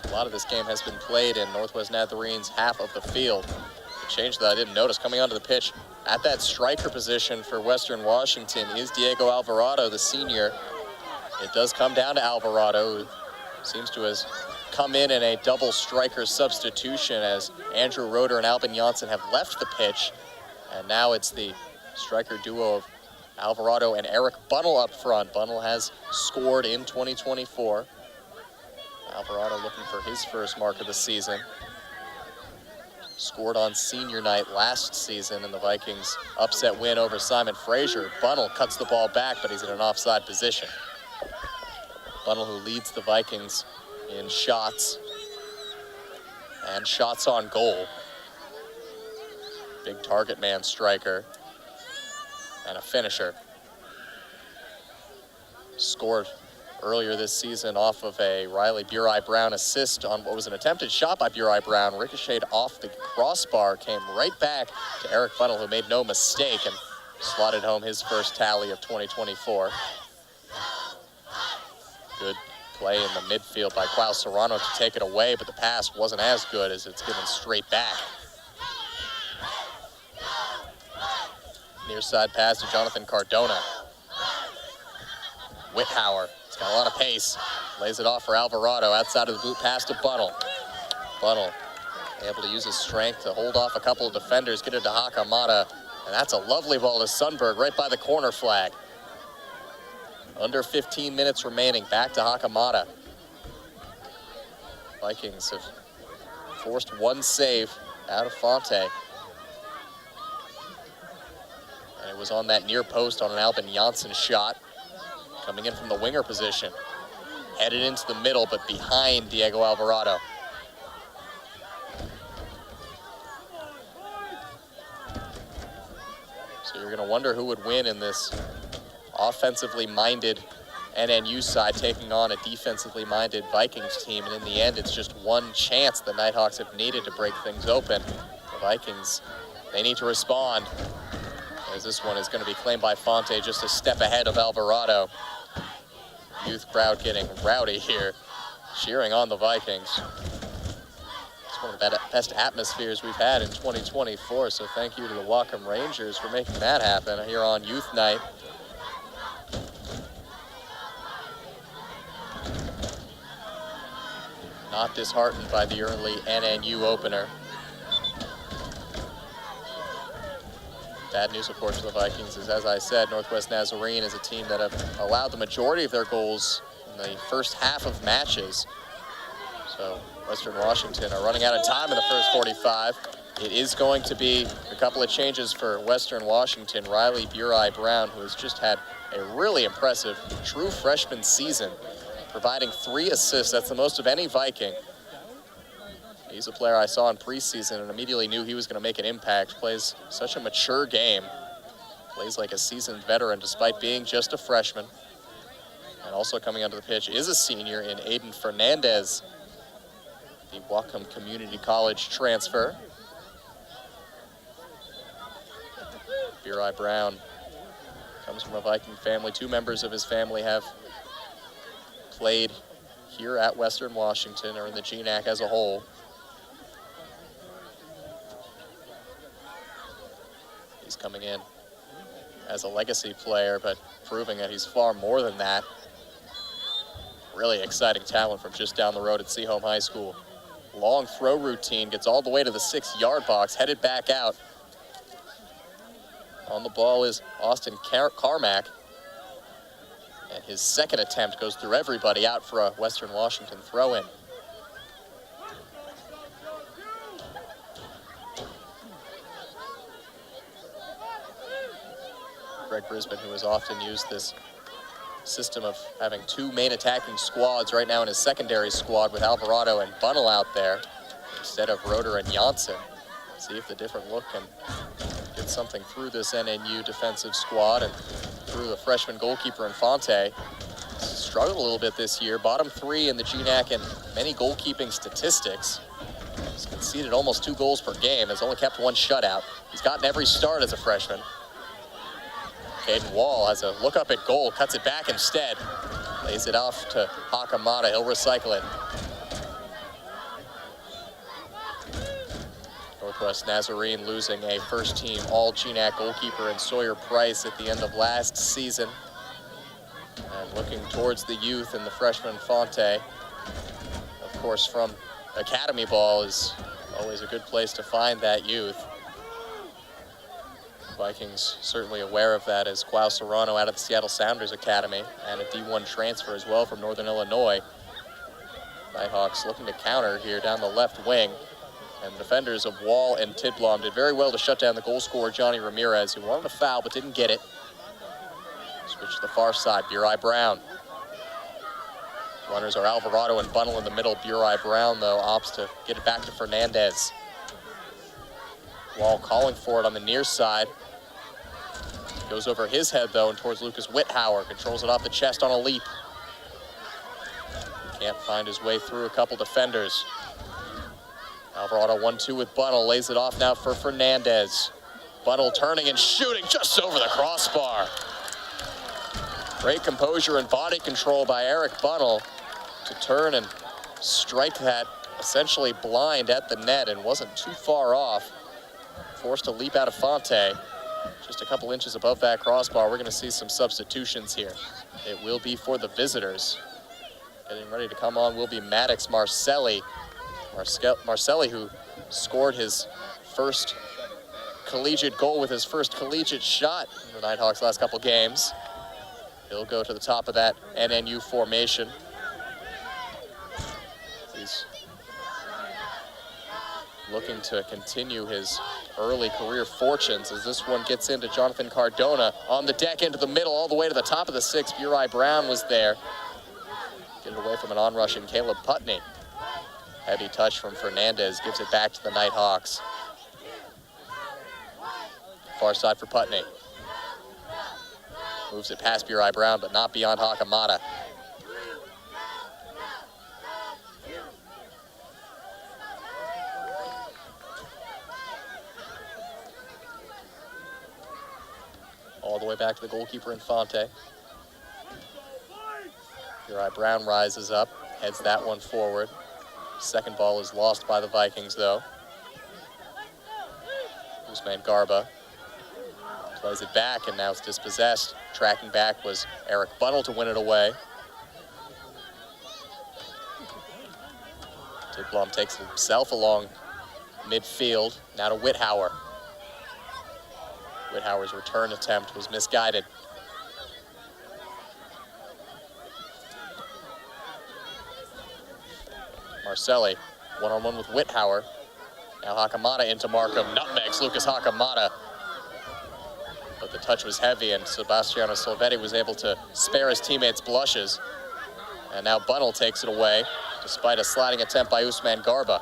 A lot of this game has been played in Northwest Nazarene's half of the field. The change that I didn't notice coming onto the pitch at that striker position for Western Washington is Diego Alvarado, the senior. It does come down to Alvarado, who seems to have come in a double striker substitution as Andrew Roeder and Albin Janssen have left the pitch. And now it's the striker duo of Alvarado and Eric Bunnell up front. Bunnell has scored in 2024. Alvarado looking for his first mark of the season. Scored on senior night last season in the Vikings' upset win over Simon Fraser. Bunnell cuts the ball back, but he's in an offside position. Bunnell, who leads the Vikings in shots and shots on goal. Big target man striker and a finisher. Scored earlier this season off of a Riley Burai Brown assist on what was an attempted shot by Burai Brown. Ricocheted off the crossbar, came right back to Eric Bunnell, who made no mistake and slotted home his first tally of 2024. Good play in the midfield by Qual Serrano to take it away, but the pass wasn't as good as it's given straight back. Near side pass to Jonathan Cardona. Whithauer, he's got a lot of pace. Lays it off for Alvarado, outside of the boot pass to Bunnell. Bunnell able to use his strength to hold off a couple of defenders, get it to Hakamata, and that's a lovely ball to Sundberg right by the corner flag. Under 15 minutes remaining, back to Hakamata. Vikings have forced one save out of Fonte. And it was on that near post on an Albin Janssen shot. Coming in from the winger position. Headed into the middle, but behind Diego Alvarado. So you're going to wonder who would win in this offensively minded NNU side taking on a defensively minded Vikings team, and in the end it's just one chance the Nighthawks have needed to break things open. The Vikings, they need to respond, as this one is going to be claimed by Fonte just a step ahead of Alvarado. Youth crowd getting rowdy here, cheering on the Vikings. It's one of the best atmospheres we've had in 2024, so thank you to the Whatcom Rangers for making that happen here on Youth Night. Not disheartened by the early NNU opener. Bad news, of course, for the Vikings is, as I said, Northwest Nazarene is a team that have allowed the majority of their goals in the first half of matches. So Western Washington are running out of time in the first 45. It is going to be a couple of changes for Western Washington. Riley Burai Brown, who has just had a really impressive true freshman season, providing 3 assists. That's the most of any Viking He's a player I saw in preseason and immediately knew he was going to make an impact. Plays such a mature game. Plays like a seasoned veteran despite being just a freshman. And also coming onto the pitch is a senior in Aiden Fernandez, the Whatcom Community College transfer. Burai Brown comes from a Viking family. 2 members of his family have played here at Western Washington or in the GNAC as a whole. He's coming in as a legacy player, but proving that he's far more than that. Really exciting talent from just down the road at Seaholm High School. Long throw routine, gets all the way to the 6-yard box, headed back out. On the ball is Austin Carmack. And his second attempt goes through everybody out for a Western Washington throw-in. Greg Brisbane, who has often used this system of having 2 main attacking squads right now in his secondary squad with Alvarado and Bunnell out there instead of Roeder and Janssen. See if the different look can get something through this NNU defensive squad and through the freshman goalkeeper Infante. Struggled a little bit this year, bottom 3 in the GNAC in many goalkeeping statistics. He's conceded almost 2 goals per game, has only kept 1 shutout. He's gotten every start as a freshman. Caden Wall has a look up at goal, cuts it back instead. Lays it off to Hakamata, he'll recycle it. Northwest Nazarene losing a first-team all-GNAC goalkeeper in Sawyer Price at the end of last season. And looking towards the youth and the freshman Fonte. Of course, from academy ball is always a good place to find that youth. Vikings certainly aware of that as Quao Serrano out of the Seattle Sounders Academy and a D1 transfer as well from Northern Illinois. Nighthawks looking to counter here down the left wing. And the defenders of Wall and Tidblom did very well to shut down the goal scorer, Johnny Ramirez, who wanted a foul but didn't get it. Switch to the far side, Burai Brown. Runners are Alvarado and Bunnell in the middle. Burai Brown, though, opts to get it back to Fernandez. Wall calling for it on the near side. Goes over his head, though, and towards Lucas Whithauer. Controls it off the chest on a leap. Can't find his way through a couple defenders. Alvarado 1-2 with Bunnell. Lays it off now for Fernandez. Bunnell turning and shooting just over the crossbar. Great composure and body control by Eric Bunnell to turn and strike that essentially blind at the net and wasn't too far off. Forced to leap out of Fonte. Just a couple inches above that crossbar. We're going to see some substitutions here. It will be for the visitors. Getting ready to come on will be Maddox Marcelli. Marcelli, who scored his first collegiate goal with his first collegiate shot in the Nighthawks' last couple games. He'll go to the top of that NNU formation. He's looking to continue his early career fortunes as this one gets into Jonathan Cardona on the deck into the middle all the way to the top of the 6. Burai Brown was there. Get it away from an onrushing Caleb Putney. Heavy touch from Fernandez gives it back to the Nighthawks. Far side for Putney. Moves it past Burai Brown, but not beyond Hakamata. All the way back to the goalkeeper Infante. Burai Brown rises up, heads that one forward. Second ball is lost by the Vikings, though. Usman Garba plays it back, and now it's dispossessed. Tracking back was Eric Bunnell to win it away. Tidblom takes it himself along midfield. Now to Whithauer. Whithauer's return attempt was misguided. Marcelli, one-on-one with Whithauer. Now Hakamata into Markham, nutmegs Lucas Hakamata. But the touch was heavy, and Sebastiano Silvetti was able to spare his teammates blushes. And now Bunnell takes it away, despite a sliding attempt by Usman Garba.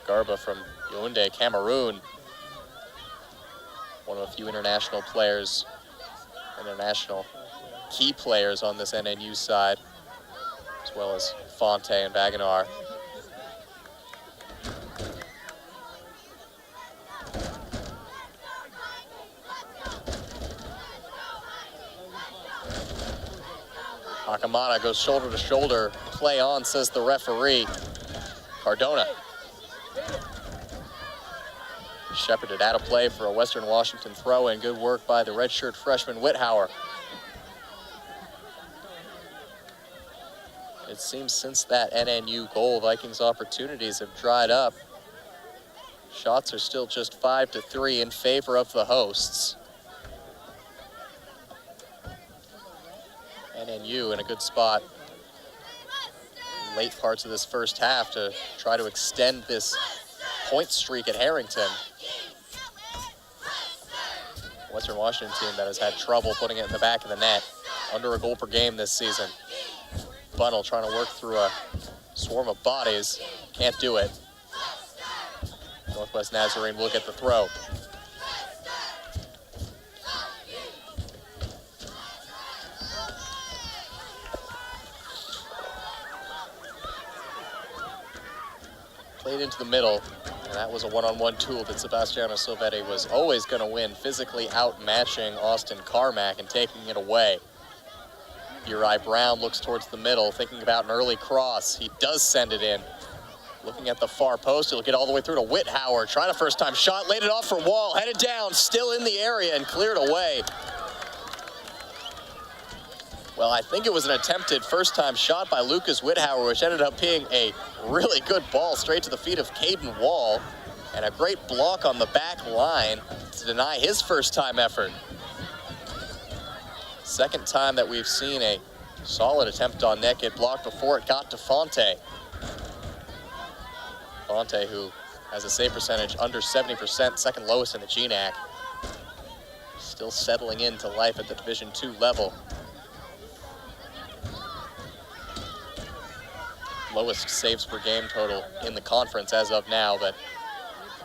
Garba from Yaoundé, Cameroon. One of a few international players, international key players on this NNU side, as well as Fonte and Wagenaar. Hakamada goes shoulder to shoulder. Play on, says the referee. Cardona. Shepherded out of play for a Western Washington throw-in. Good work by the redshirt freshman Whithauer. It seems since that NNU goal, Vikings' opportunities have dried up. Shots are still just 5-3 in favor of the hosts. NNU in a good spot late parts of this first half to try to extend this point streak at Harrington. Western Washington team that has had trouble putting it in the back of the net, under a goal per game this season. Bunnell trying to work through a swarm of bodies, can't do it. Northwest Nazarene will get the throw. Played into the middle, and that was a one-on-one tool that Sebastiano Silvetti was always going to win, physically outmatching Austin Carmack and taking it away. Uri Brown looks towards the middle, thinking about an early cross. He does send it in. Looking at the far post, it'll get all the way through to Whithauer. Trying a first-time shot, laid it off for Wall, headed down, still in the area and cleared away. Well, I think it was an attempted first-time shot by Lucas Whithauer, which ended up being a really good ball straight to the feet of Caden Wall, and a great block on the back line to deny his first-time effort. Second time that we've seen a solid attempt on net get blocked before it got to Fonte. Fonte, who has a save percentage under 70%, second lowest in the GNAC. Still settling into life at the Division II level. Lowest saves per game total in the conference as of now, but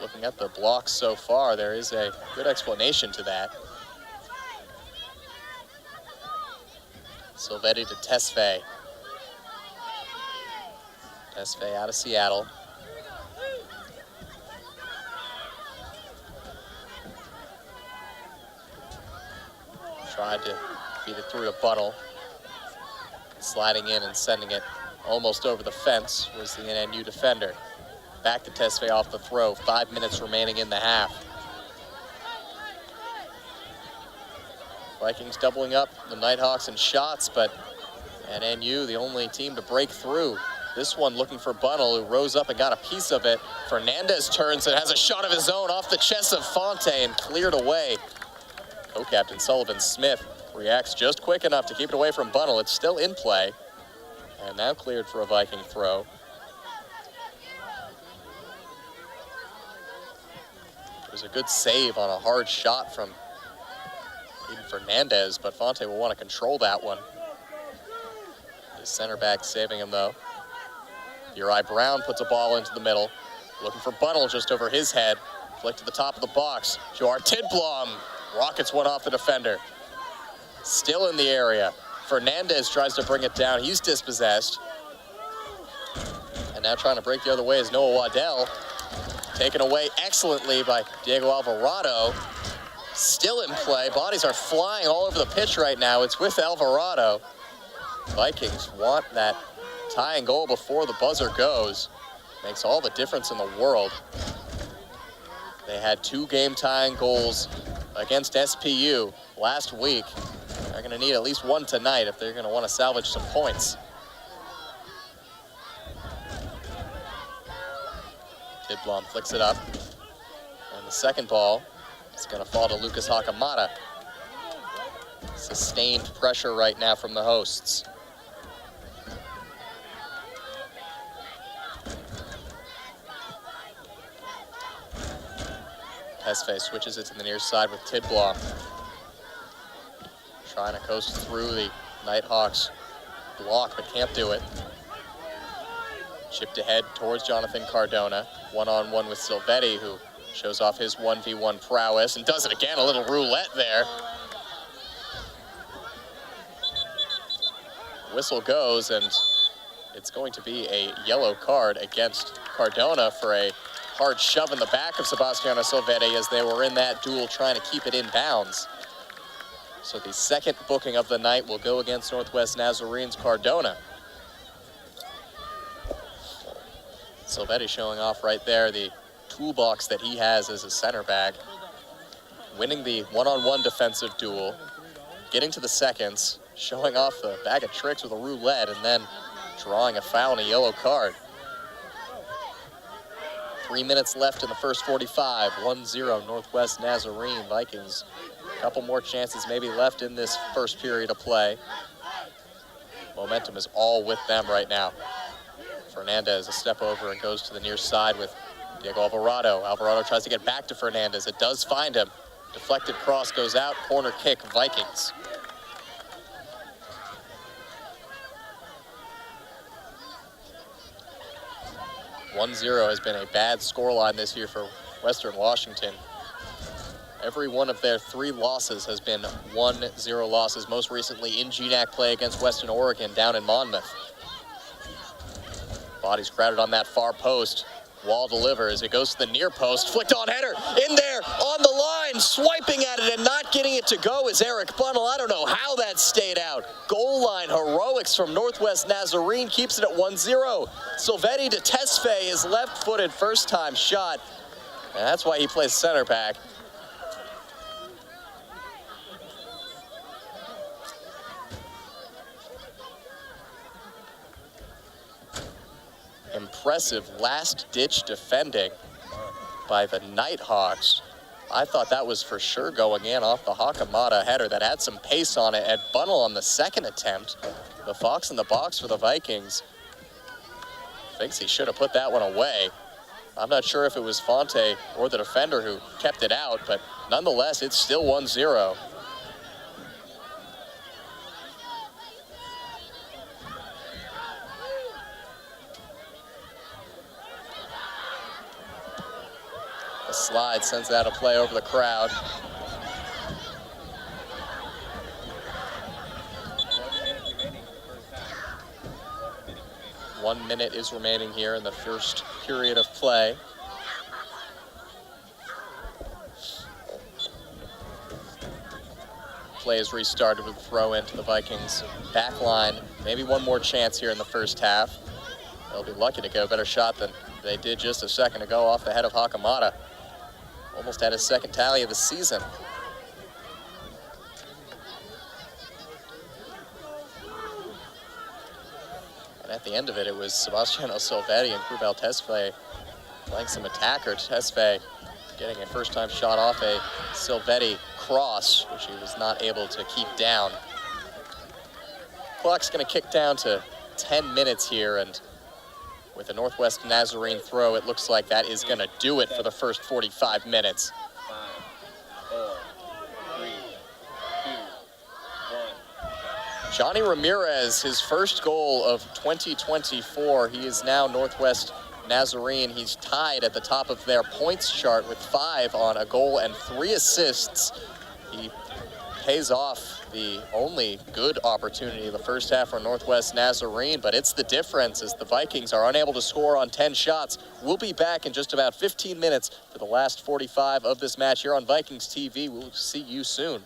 looking at the blocks so far, there is a good explanation to that. Silvetti to Tesfaye. Tesfaye out of Seattle. Tried to feed it through to Bunnell. Sliding in and sending it almost over the fence was the NNU defender. Back to Tesfaye off the throw. 5 minutes remaining in the half. Vikings doubling up the Nighthawks in shots, but NNU the only team to break through. This one looking for Bunnell, who rose up and got a piece of it. Fernandez turns and has a shot of his own off the chest of Fonte and cleared away. Co-captain Sullivan Smith reacts just quick enough to keep it away from Bunnell. It's still in play, and now cleared for a Viking throw. It was a good save on a hard shot from even Fernandez, but Fonte will want to control that one. His center back saving him, though. Uri Brown puts a ball into the middle, looking for Bunnell just over his head. Flick to the top of the box. Joar Tidblom rockets one off the defender. Still in the area. Fernandez tries to bring it down. He's dispossessed. And now trying to break the other way is Noah Waddell. Taken away excellently by Diego Alvarado. Still in play. Bodies are flying all over the pitch right now. It's with Alvarado. Vikings want that tying goal before the buzzer goes. Makes all the difference in the world. They had 2 game tying goals against SPU last week. They're going to need at least one tonight if they're going to want to salvage some points. Tidblom flicks it up. And the second ball is going to fall to Lucas Hakamada. Sustained pressure right now from the hosts. Tesfaye switches it to the near side with Tidblom. Trying to coast through the Nighthawks block, but can't do it. Chipped ahead towards Jonathan Cardona. One-on-one with Silvetti, who shows off his 1v1 prowess and does it again, a little roulette there. Whistle goes, and it's going to be a yellow card against Cardona for a hard shove in the back of Sebastiano Silvetti as they were in that duel trying to keep it in bounds. So the second booking of the night will go against Northwest Nazarene's Cardona. Silvetti showing off right there the toolbox that he has as a center back. Winning the one-on-one defensive duel, getting to the seconds, showing off the bag of tricks with a roulette, and then drawing a foul and a yellow card. 3 minutes left in the first 45, 1-0 Northwest Nazarene Vikings. A couple more chances maybe left in this first period of play. Momentum is all with them right now. Fernandez a step over and goes to the near side with Diego Alvarado. Alvarado tries to get back to Fernandez. It does find him. Deflected cross goes out, corner kick Vikings. (1-0) has been a bad scoreline this year for Western Washington. Every one of their 3 losses has been 1-0 losses, most recently in GNAC play against Western Oregon down in Monmouth. Bodies crowded on that far post. Wall delivers, it goes to the near post, flicked on header, in there, on the line, swiping at it and not getting it to go is Eric Bunnell. I don't know how that stayed out. Goal line heroics from Northwest Nazarene keeps it at 1-0. Silvetti to Tesfaye, his left-footed first-time shot, and that's why he plays center back. Impressive last-ditch defending by the Nighthawks. I thought that was for sure going in off the Hakamada header that had some pace on it, and Bunnell on the second attempt. The Fox in the box for the Vikings thinks he should have put that one away. I'm not sure if it was Fonte or the defender who kept it out, but nonetheless, it's still 1-0. Slide sends that a play over the crowd. 1 minute is remaining here in the first period of play. Play is restarted with a throw into the Vikings back line. Maybe one more chance here in the first half. They'll be lucky to get a better shot than they did just a second ago off the head of Hakamada. Almost had his second tally of the season. And at the end of it, it was Sebastiano Silvetti and Krubal Tesfaye playing some attacker. Tesfaye getting a first-time shot off a Silvetti cross, which he was not able to keep down. Clock's going to kick down to 10 minutes here, and with a Northwest Nazarene throw, it looks like that is going to do it for the first 45 minutes. 5, 4, 3, 2, 1. Johnny Ramirez, his first goal of 2024. He is now Northwest Nazarene. He's tied at the top of their points chart with 5 on a goal and 3 assists. He pays off the only good opportunity of the first half for Northwest Nazarene, but it's the difference as the Vikings are unable to score on 10 shots. We'll be back in just about 15 minutes for the last 45 of this match here on Vikings TV. We'll see you soon.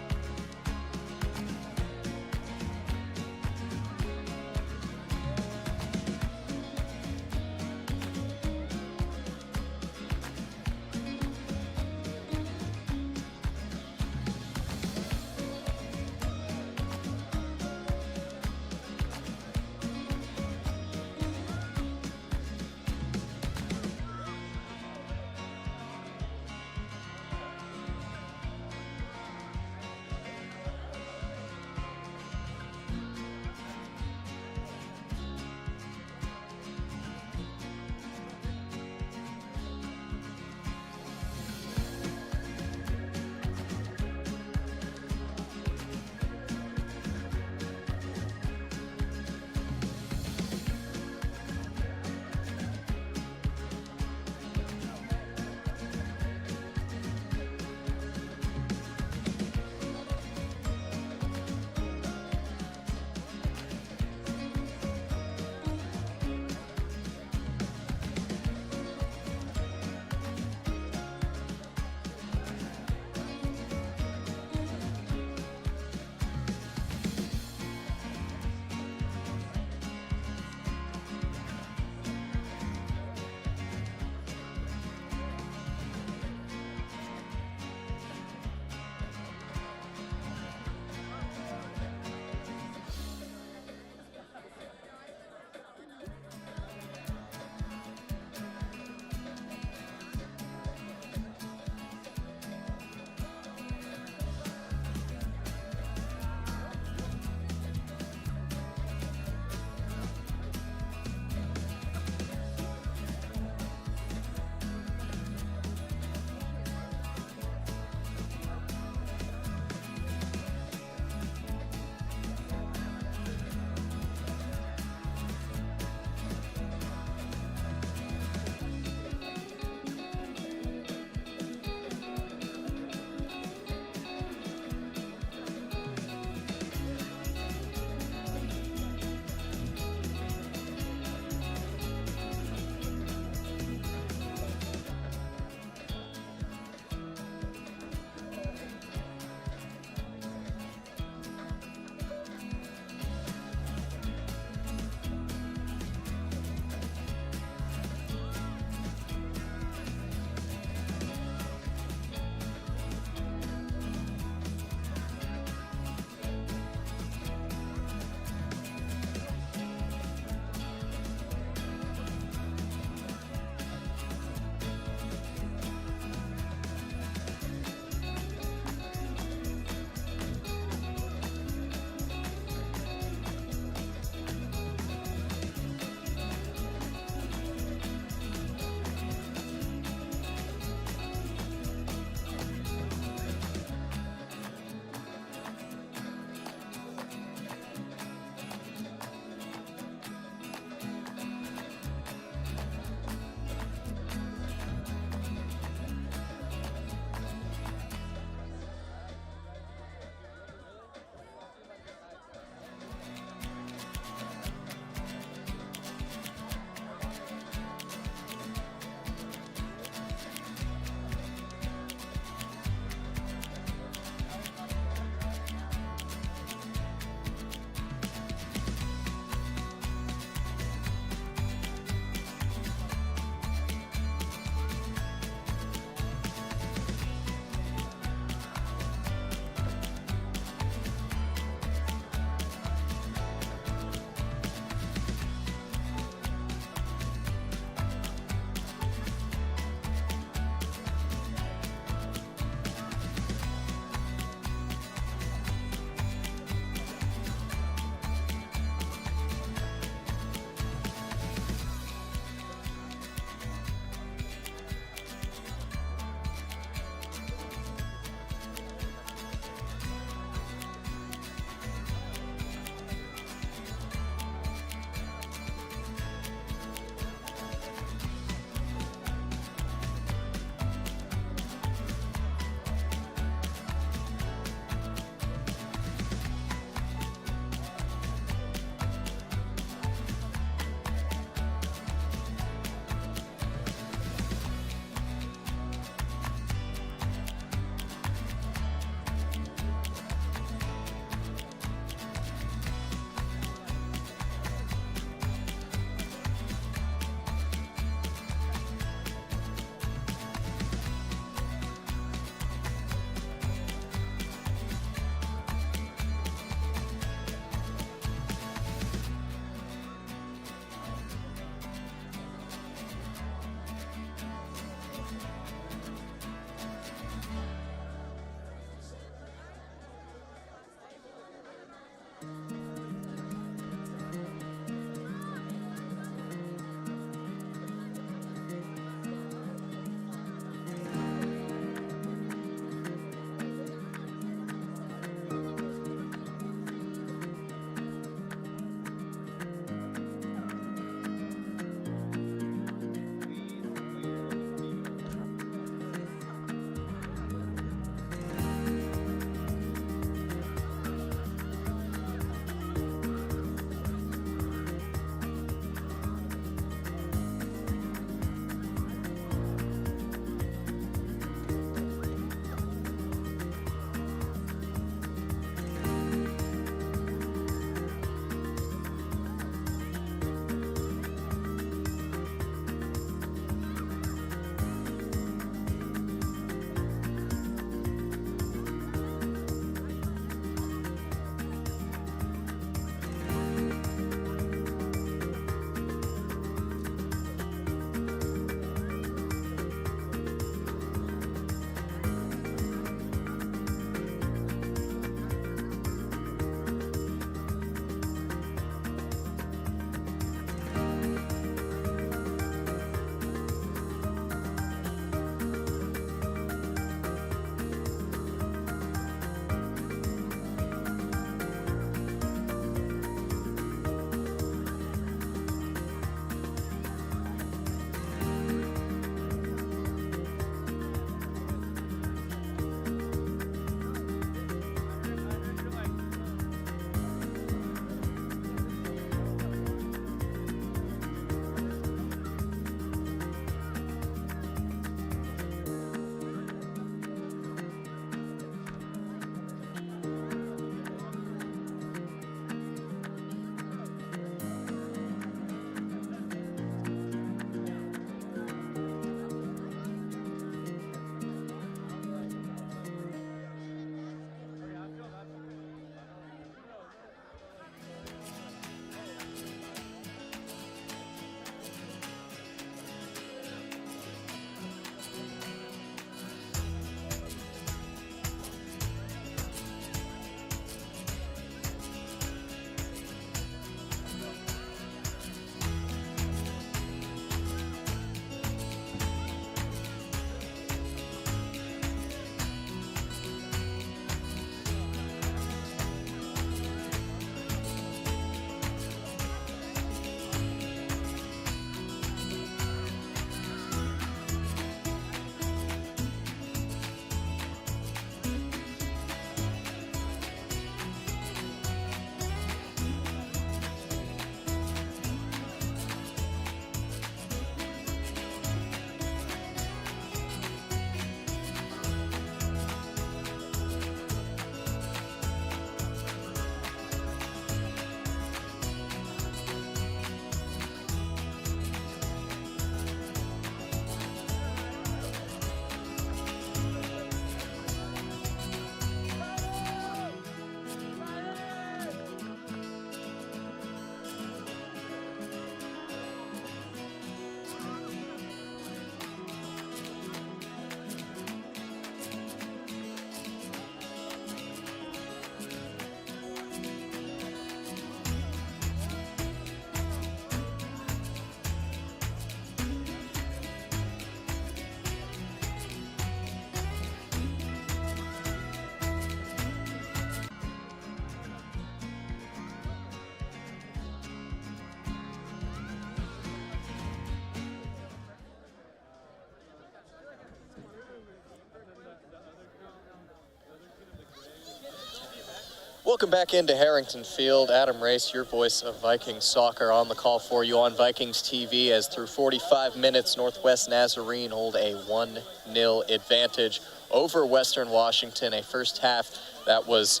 Welcome back into Harrington Field. Adam Race, your voice of Vikings soccer, on the call for you on Vikings TV, as through 45 minutes, Northwest Nazarene hold a 1-0 advantage over Western Washington. A first half that was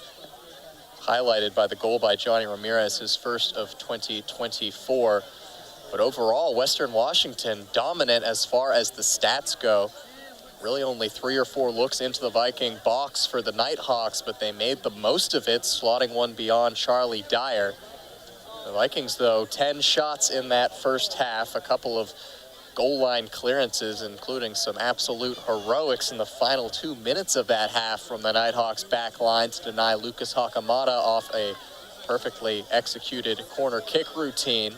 highlighted by the goal by Johnny Ramirez, his first of 2024. But overall, Western Washington dominant as far as the stats go. Really only 3 or 4 looks into the Viking box for the Nighthawks, but they made the most of it, slotting one beyond Charlie Dyer. The Vikings, though, 10 shots in that first half, a couple of goal line clearances, including some absolute heroics in the final 2 minutes of that half from the Nighthawks back line to deny Lucas Hakamada off a perfectly executed corner kick routine.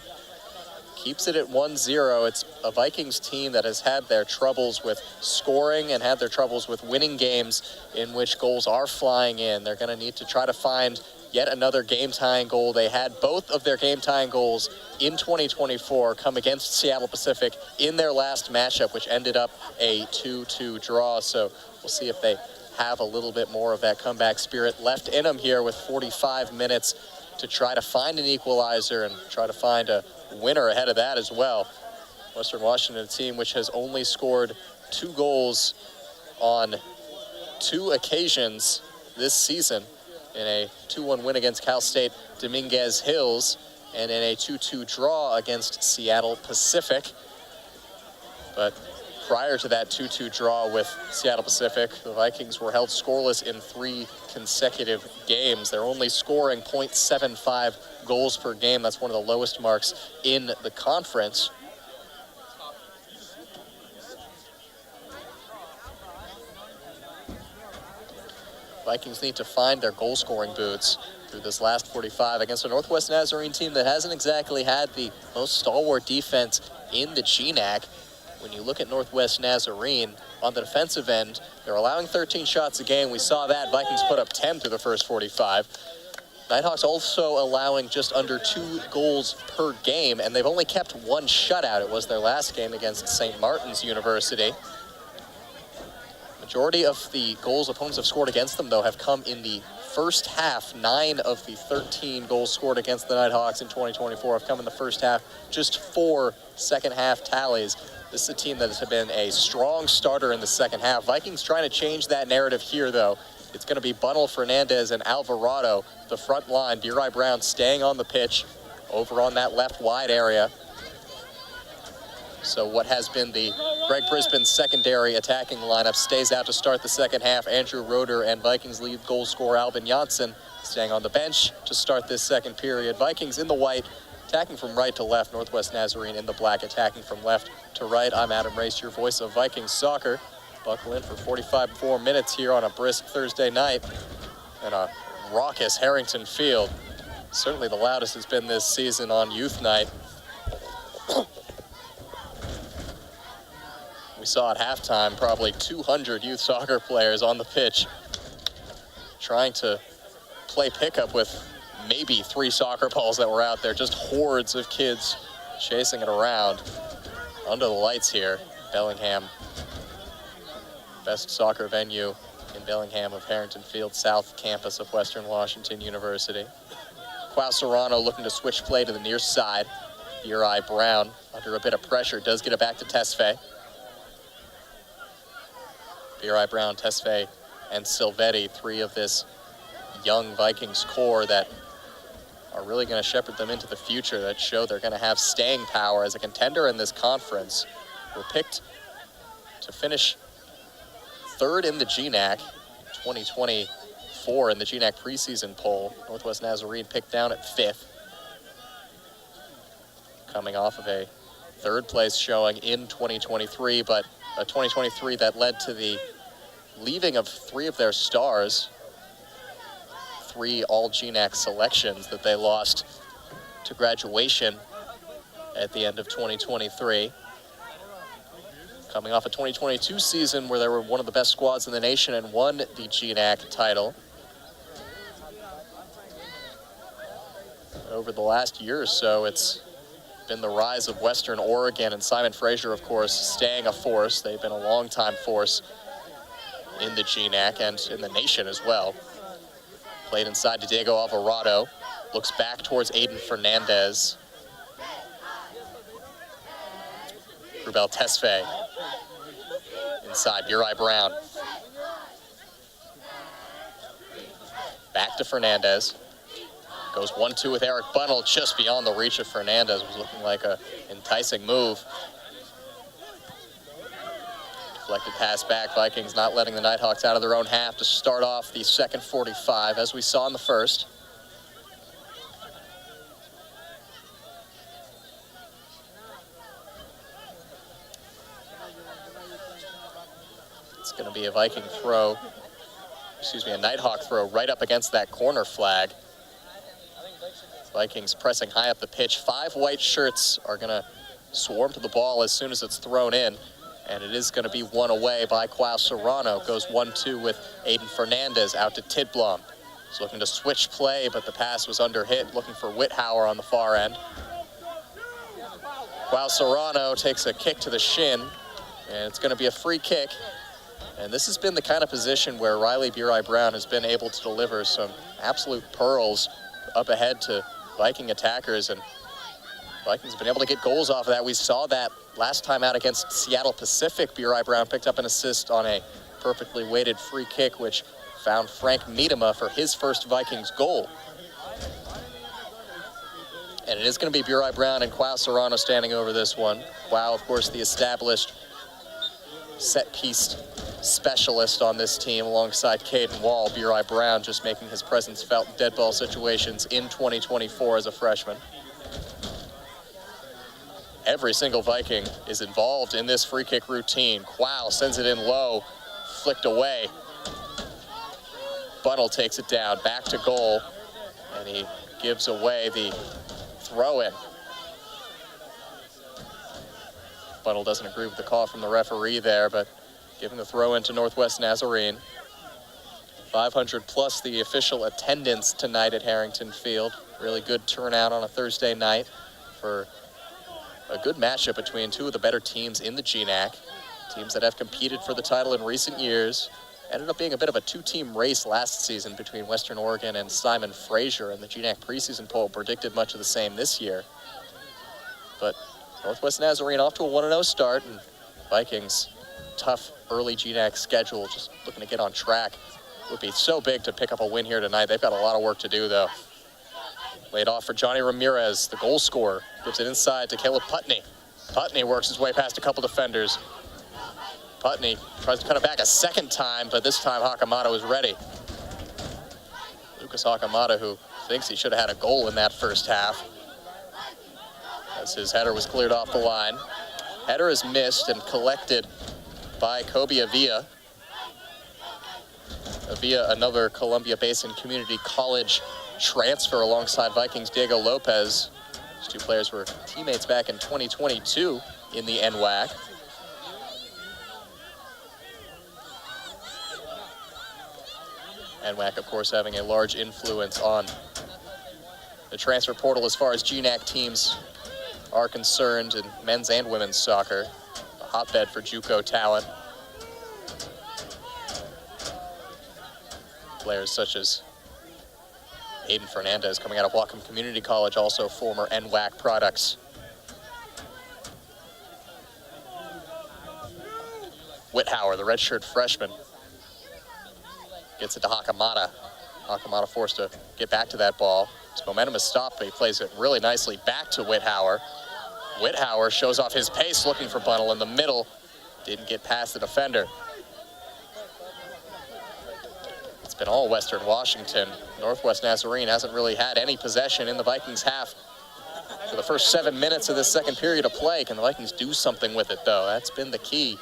Keeps it at 1-0. It's a Vikings team that has had their troubles with scoring and had their troubles with winning games in which goals are flying in. They're going to need to try to find yet another game-tying goal. They had both of their game-tying goals in 2024 come against Seattle Pacific in their last matchup, which ended up a 2-2 draw. So we'll see if they have a little bit more of that comeback spirit left in them here with 45 minutes to try to find an equalizer and try to find a winner ahead of that as well. Western Washington, a team which has only scored 2 goals on 2 occasions this season, in a 2-1 win against Cal State Dominguez Hills and in a 2-2 draw against Seattle Pacific. But prior to that 2-2 draw with Seattle Pacific, the Vikings were held scoreless in 3 consecutive games. They're only scoring .75 goals per game. That's one of the lowest marks in the conference. Vikings need to find their goal-scoring boots through this last 45 against a Northwest Nazarene team that hasn't exactly had the most stalwart defense in the GNAC. When you look at Northwest Nazarene, on the defensive end, they're allowing 13 shots a game. We saw that. Vikings put up 10 through the first 45. Nighthawks also allowing just under 2 goals per game, and they've only kept 1 shutout. It was their last game against St. Martin's University. Majority of the goals opponents have scored against them, though, have come in the first half. 9 of the 13 goals scored against the Nighthawks in 2024 have come in the first half. Just 4 second half tallies. This is a team that has been a strong starter in the second half. Vikings trying to change that narrative here, though. It's going to be Bunnell, Fernandez, and Alvarado. The front line, Burai Brown staying on the pitch over on that left wide area. So what has been the Greg Brisbane secondary attacking lineup stays out to start the second half. Andrew Roeder and Vikings lead goal scorer Alvin Janssen staying on the bench to start this second period. Vikings in the white, attacking from right to left. Northwest Nazarene in the black, attacking from left to right. I'm Adam Race, your voice of Vikings soccer. Buckle in for 45 more minutes here on a brisk Thursday night and a raucous Harrington Field. Certainly the loudest it's been this season on youth night. We saw at halftime probably 200 youth soccer players on the pitch trying to play pickup with maybe 3 soccer balls that were out there. Just hordes of kids chasing it around under the lights here. Bellingham, best soccer venue in Bellingham of Harrington Field, South Campus of Western Washington University. Quao Serrano looking to switch play to the near side. Burai Brown, under a bit of pressure, does get it back to Tesfaye. Burai Brown, Tesfaye, and Silvetti, 3 of this young Vikings core that are really going to shepherd them into the future, that show they're going to have staying power as a contender in this conference. Were picked to finish 3rd in the GNAC 2024 in the GNAC preseason poll. Northwest Nazarene picked down at 5th, coming off of a 3rd place showing in 2023, but a 2023 that led to the leaving of 3 of their stars, 3 all GNAC selections that they lost to graduation at the end of 2023. Coming off a 2022 season where they were one of the best squads in the nation and won the GNAC title. Over the last year or so, it's been the rise of Western Oregon, and Simon Fraser, of course, staying a force. They've been a long-time force in the GNAC and in the nation as well. Played inside to Diego Alvarado. Looks back towards Aiden Fernandez. Rubel Tesfaye. Inside, Burai Brown. Back to Fernandez. Goes 1-2 with Eric Bunnell, just beyond the reach of Fernandez. Was looking like a enticing move. Deflected pass back. Vikings not letting the Nighthawks out of their own half to start off the second 45, as we saw in the first. It's going to be a Viking throw, a Nighthawk throw right up against that corner flag. Vikings pressing high up the pitch. 5 white shirts are going to swarm to the ball as soon as it's thrown in. And it is going to be won away by Quao Serrano. Goes 1-2 with Aiden Fernandez out to Tidblom. He's looking to switch play, but the pass was under hit. Looking for Whithauer on the far end. Quao Serrano takes a kick to the shin, and it's going to be a free kick. And this has been the kind of position where Riley Burai Brown has been able to deliver some absolute pearls up ahead to Viking attackers, and Vikings have been able to get goals off of that. We saw that last time out against Seattle Pacific. Burai Brown picked up an assist on a perfectly weighted free kick, which found Frank Miedema for his first Vikings goal. And it is going to be Burai Brown and Quao Serrano standing over this one. Quao, of course, the established set-piece specialist on this team alongside Caden Wall. Burai Brown just making his presence felt in dead ball situations in 2024 as a freshman. Every single Viking is involved in this free kick routine. Quao sends it in low, flicked away. Bunnell takes it down, back to goal, and he gives away the throw-in. Bunnell doesn't agree with the call from the referee there, but giving the throw-in to Northwest Nazarene. 500 plus the official attendance tonight at Harrington Field. Really good turnout on a Thursday night for a good matchup between two of the better teams in the GNAC. Teams that have competed for the title in recent years. Ended up being a bit of a 2-team race last season between Western Oregon and Simon Fraser, and the GNAC preseason poll predicted much of the same this year. But Northwest Nazarene off to a 1-0 start, and Vikings tough early GNAC schedule, just looking to get on track. Would be so big to pick up a win here tonight. They've got a lot of work to do, though. Laid off for Johnny Ramirez, the goal scorer. Gives it inside to Caleb Putney. Putney works his way past a couple defenders. Putney tries to cut it back a second time, but this time Hakamata was ready. Lucas Hakamata, who thinks he should have had a goal in that first half, as his header was cleared off the line. Header is missed and collected by Kobe Avila. Avila, another Columbia Basin Community College transfer alongside Vikings' Diego Lopez. These two players were teammates back in 2022 in the NWAC. NWAC, of course, having a large influence on the transfer portal as far as GNAC teams are concerned in men's and women's soccer. A hotbed for JUCO talent. Players such as Aiden Fernandez coming out of Whatcom Community College, also former NWAC products. Whithauer, the redshirt freshman, gets it to Hakamata. Hakamata forced to get back to that ball. His momentum is stopped, but he plays it really nicely back to Whithauer. Whithauer shows off his pace, looking for Bunnell in the middle. Didn't get past the defender. It's been all Western Washington. Northwest Nazarene hasn't really had any possession in the Vikings half for the first 7 minutes of this second period of play. Can the Vikings do something with it, though? That's been the key.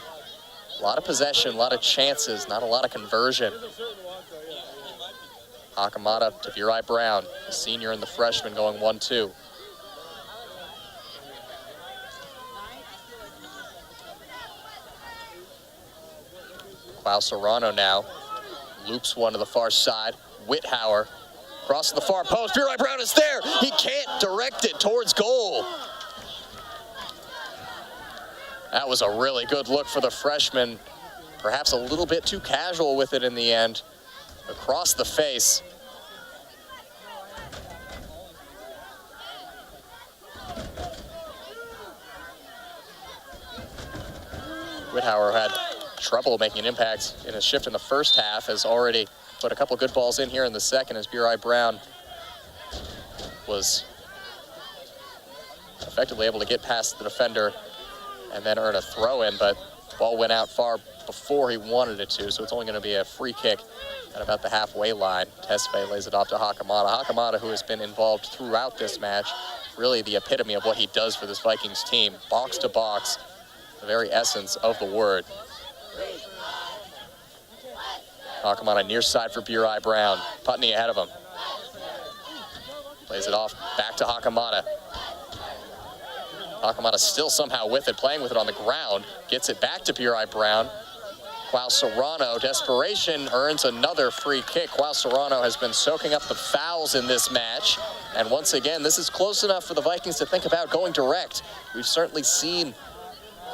A lot of possession, a lot of chances, not a lot of conversion. Hakamata to Burai Brown, the senior and the freshman, going 1-2. Quao Serrano now loops one to the far side. Whithauer crosses the far post. Burai Brown is there. He can't direct it towards goal. That was a really good look for the freshman. Perhaps a little bit too casual with it in the end. Across the face. Whithauer had trouble making an impact in his shift in the first half, has already put a couple good balls in here in the second as Burai Brown was effectively able to get past the defender and then earn a throw-in, but ball went out far before he wanted it to, so it's only going to be a free kick at about the halfway line. Tesfaye lays it off to Hakamada. Hakamada, who has been involved throughout this match, really the epitome of what he does for this Vikings team. Box to box, the very essence of the word. Hakamada near side for Burai Brown. Putney ahead of him. Plays it off back to Hakamada. Hakamada still somehow with it, playing with it on the ground. Gets it back to Burai Brown. Qual Serrano, desperation, earns another free kick. Qual Serrano has been soaking up the fouls in this match. And once again, this is close enough for the Vikings to think about going direct. We've certainly seen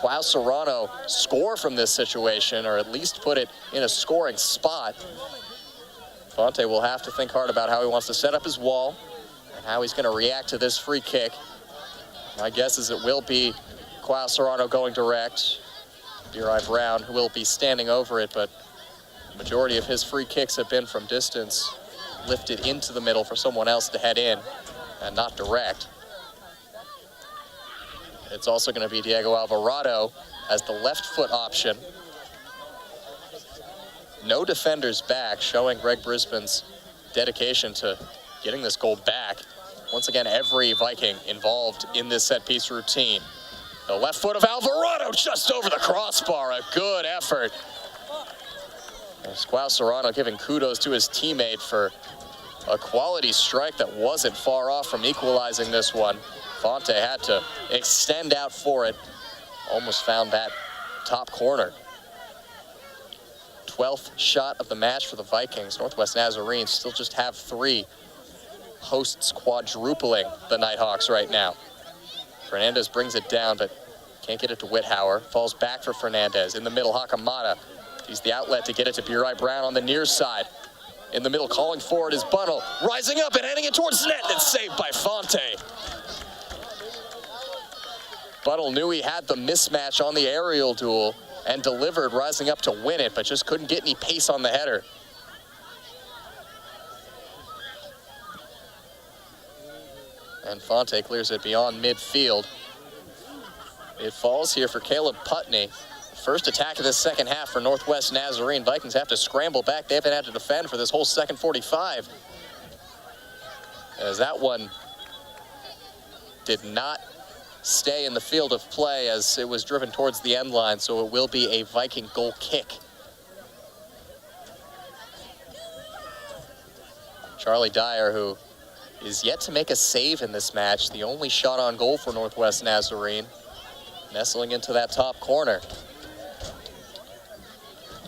Qual Serrano score from this situation, or at least put it in a scoring spot. Fonte will have to think hard about how he wants to set up his wall and how he's going to react to this free kick. My guess is it will be Qual Serrano going direct. Burai Brown will be standing over it, but the majority of his free kicks have been from distance, lifted into the middle for someone else to head in, and not direct. It's also going to be Diego Alvarado as the left foot option. No defenders back, showing Greg Brisbane's dedication to getting this goal back. Once again, every Viking involved in this set piece routine. The left foot of Alvarado just over the crossbar, a good effort. Qual Serrano giving kudos to his teammate for a quality strike that wasn't far off from equalizing this one. Fonte had to extend out for it, almost found that top corner. 12th shot of the match for the Vikings. Northwest Nazarene still just have 3. Hosts quadrupling the Nighthawks right now. Fernandez brings it down, but can't get it to Whithauer. Falls back for Fernandez. In the middle, Hakamada. He's the outlet to get it to Burai Brown on the near side. In the middle, calling forward is Bunnell. Rising up and heading it towards net, and it's saved by Fonte. Bunnell knew he had the mismatch on the aerial duel and delivered, rising up to win it, but just couldn't get any pace on the header. And Fonte clears it beyond midfield. It falls here for Caleb Putney. First attack of this second half for Northwest Nazarene. Vikings have to scramble back. They haven't had to defend for this whole second 45. As that one did not stay in the field of play as it was driven towards the end line, so it will be a Viking goal kick. Charlie Dyer, who is yet to make a save in this match, the only shot on goal for Northwest Nazarene, nestling into that top corner.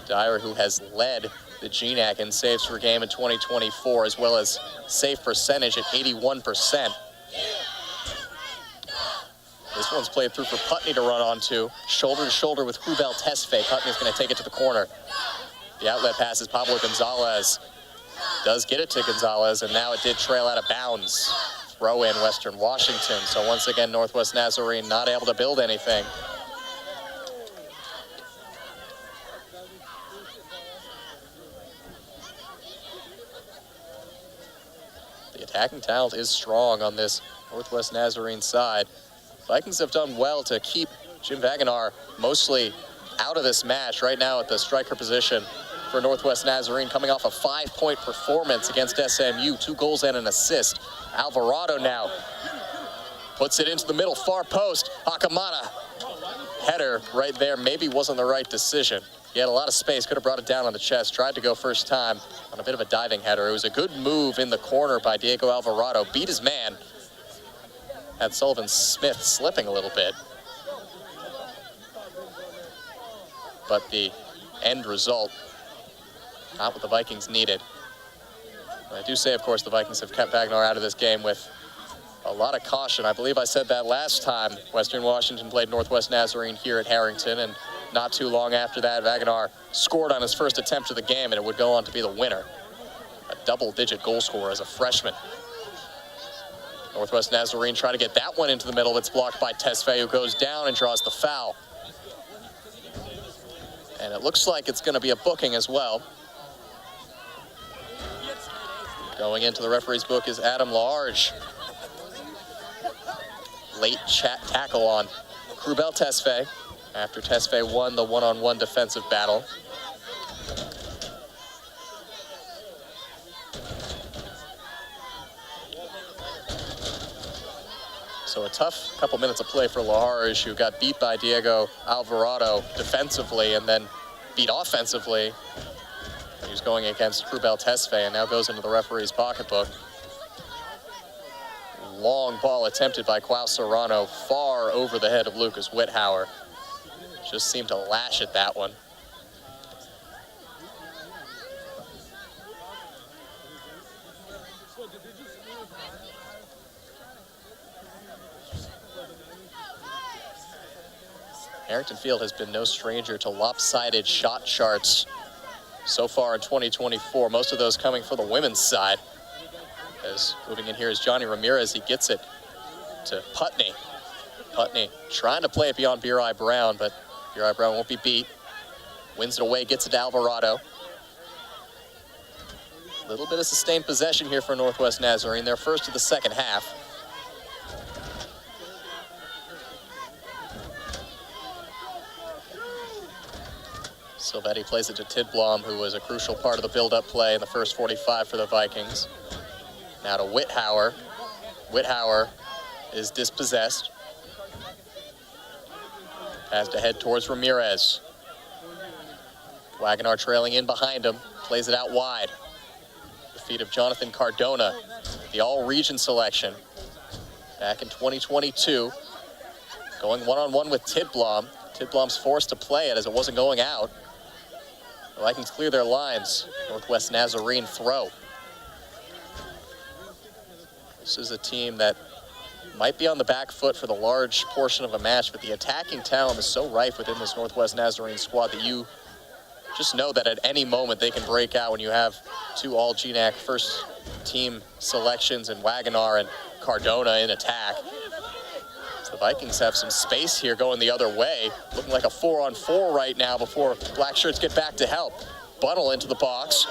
Dyer, who has led the GNAC in saves per game in 2024, as well as save percentage at 81%. This one's played through for Putney to run onto. Shoulder to shoulder with Rubel Tesfaye. Putney's going to take it to the corner. The outlet pass is Pablo Gonzalez. Does get it to Gonzalez, and now it did trail out of bounds. Throw in Western Washington. So once again, Northwest Nazarene not able to build anything. The attacking talent is strong on this Northwest Nazarene side. Vikings have done well to keep Jim Wagonar mostly out of this match right now at the striker position for Northwest Nazarene, coming off a 5-point performance against SMU, 2 goals and an assist. Alvarado now puts it into the middle, far post. Hakamada, header right there, maybe wasn't the right decision. He had a lot of space, could have brought it down on the chest, tried to go first time on a bit of a diving header. It was a good move in the corner by Diego Alvarado, beat his man. Had Sullivan Smith slipping a little bit. But the end result, not what the Vikings needed. And I do say, of course, the Vikings have kept Wagonar out of this game with a lot of caution. I believe I said that last time Western Washington played Northwest Nazarene here at Harrington, and not too long after that, Wagonar scored on his first attempt of the game, and it would go on to be the winner. A double-digit goal scorer as a freshman. Northwest Nazarene trying to get that one into the middle. It's blocked by Tesfaye, who goes down and draws the foul. And it looks like it's going to be a booking as well. Going into the referee's book is Adam Large. Late tackle on Krubel Tesfaye after Tesfaye won the one-on-one defensive battle. So a tough couple minutes of play for Laharge, who got beat by Diego Alvarado defensively and then beat offensively. He was going against Krubel Tesfaye and now goes into the referee's pocketbook. Long ball attempted by Klaus Serrano, far over the head of Lucas Whithauer. Just seemed to lash at that one. Harrington Field has been no stranger to lopsided shot charts so far in 2024. Most of those coming for the women's side. As moving in here is Johnny Ramirez. He gets it to Putney. Putney trying to play it beyond B.R.I. Brown, but B.R.I. Brown won't be beat. Wins it away, gets it to Alvarado. A little bit of sustained possession here for Northwest Nazarene. They're first of the second half. Silvetti plays it to Tidblom, who was a crucial part of the build-up play in the first 45 for the Vikings. Now to Whithauer. Whithauer is dispossessed. Pass to head towards Ramirez. Wagonar trailing in behind him. Plays it out wide. The feet of Jonathan Cardona, the all-region selection. Back in 2022. Going one-on-one with Tidblom. Tidblom's forced to play it as it wasn't going out. The Vikings clear their lines. Northwest Nazarene throw. This is a team that might be on the back foot for the large portion of a match, but the attacking talent is so rife within this Northwest Nazarene squad that you just know that at any moment they can break out when you have two all GNAC first team selections in Wagonar and Cardona in attack. The Vikings have some space here going the other way. Looking like a 4-on-4 right now before Black Shirts get back to help. Bunnell into the box.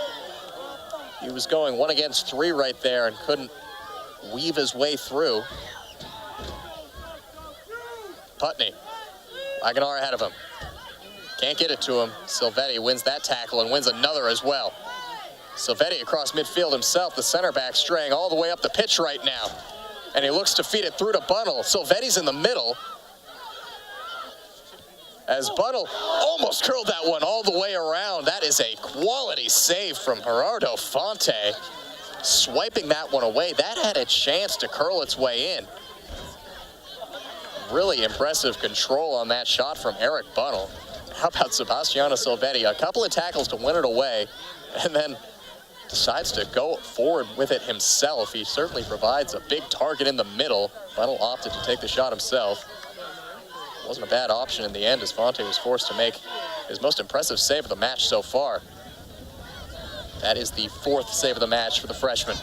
He was going 1 against 3 right there and couldn't weave his way through. Putney. Wagonar ahead of him. Can't get it to him. Silvetti wins that tackle and wins another as well. Silvetti across midfield himself. The center back straying all the way up the pitch right now. And he looks to feed it through to Bunnell. Silvetti's in the middle. As Bunnell almost curled that one all the way around. That is a quality save from Gerardo Fonte. Swiping that one away. That had a chance to curl its way in. Really impressive control on that shot from Eric Bunnell. How about Sebastiano Silvetti? A couple of tackles to win it away. And then decides to go forward with it himself. He certainly provides a big target in the middle. Bunnell opted to take the shot himself. Wasn't a bad option in the end as Fonte was forced to make his most impressive save of the match so far. That is the 4th save of the match for the freshman.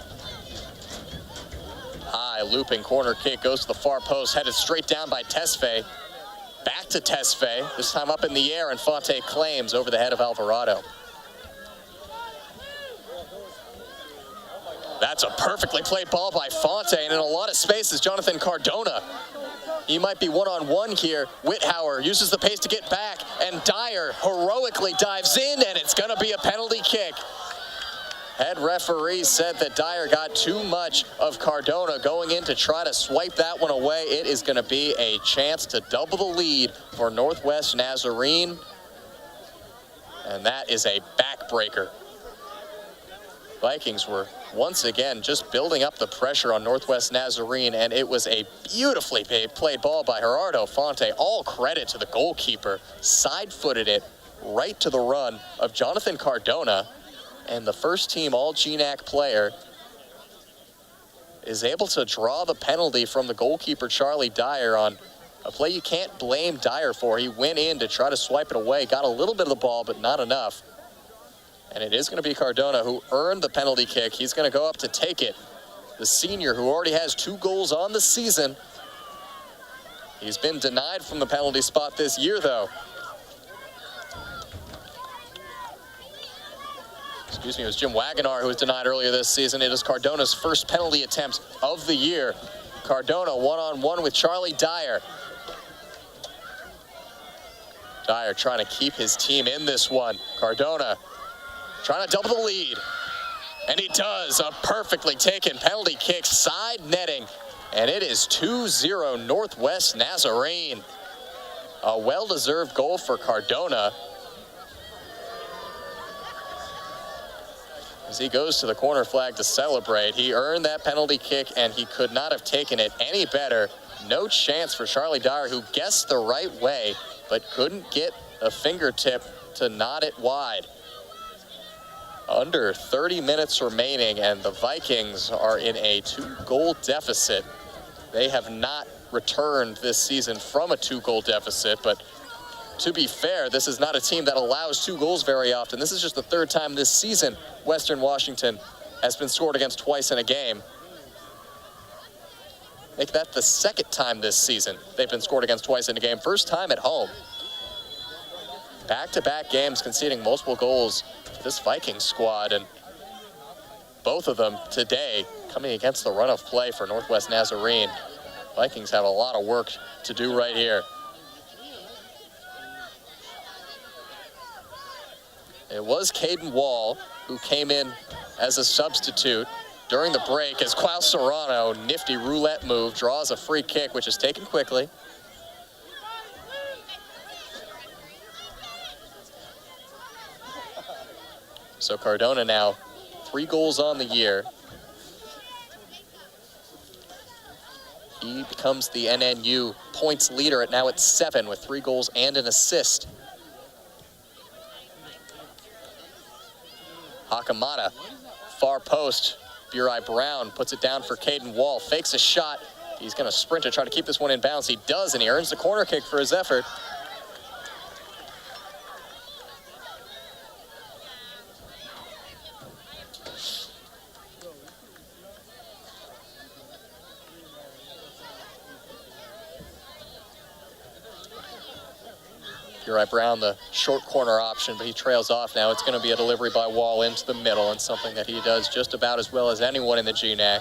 High looping corner kick goes to the far post, headed straight down by Tesfaye. Back to Tesfaye, this time up in the air, and Fonte claims over the head of Alvarado. That's a perfectly played ball by Fonte, and in a lot of space is Jonathan Cardona. He might be one-on-one here. Whithauer uses the pace to get back, and Dyer heroically dives in, and it's going to be a penalty kick. Head referee said that Dyer got too much of Cardona going in to try to swipe that one away. It is going to be a chance to double the lead for Northwest Nazarene, and that is a backbreaker. Vikings were once again just building up the pressure on Northwest Nazarene, and it was a beautifully played ball by Gerardo Fonte. All credit to the goalkeeper. Side-footed it right to the run of Jonathan Cardona, and the first team all GNAC player is able to draw the penalty from the goalkeeper Charlie Dyer on a play you can't blame Dyer for. He went in to try to swipe it away, got a little bit of the ball, but not enough. And it is going to be Cardona who earned the penalty kick. He's going to go up to take it. The senior who already has 2 goals on the season. He's been denied from the penalty spot this year, though. Excuse me, it was Jim Wagonar who was denied earlier this season. It is Cardona's first penalty attempt of the year. Cardona one-on-one with Charlie Dyer. Dyer trying to keep his team in this one. Cardona trying to double the lead. And he does. A perfectly taken penalty kick, side netting. And it is 2-0 Northwest Nazarene. A well-deserved goal for Cardona. As he goes to the corner flag to celebrate, he earned that penalty kick and he could not have taken it any better. No chance for Charlie Dyer, who guessed the right way, but couldn't get a fingertip to nod it wide. Under 30 minutes remaining, and the Vikings are in a 2-goal deficit. They have not returned this season from a 2-goal deficit, but to be fair, this is not a team that allows 2 goals very often. This is just the 3rd time this season Western Washington has been scored against twice in a game. Make that the 2nd time this season they've been scored against twice in a game. First time at home. Back-to-back games conceding multiple goals for this Vikings squad, and both of them today coming against the run of play for Northwest Nazarene. Vikings have a lot of work to do right here. It was Caden Wall who came in as a substitute during the break as Klaus Serrano, nifty roulette move, draws a free kick, which is taken quickly. So Cardona now 3 goals on the year. He becomes the NNU points leader now at 7 with 3 goals and an assist. Hakamada, far post. Burai Brown puts it down for Caden Wall, fakes a shot. He's going to sprint to try to keep this one in bounds. He does, and he earns the corner kick for his effort. Burai Brown, the short corner option, but he trails off now. It's going to be a delivery by Wall into the middle, and something that he does just about as well as anyone in the GNAC.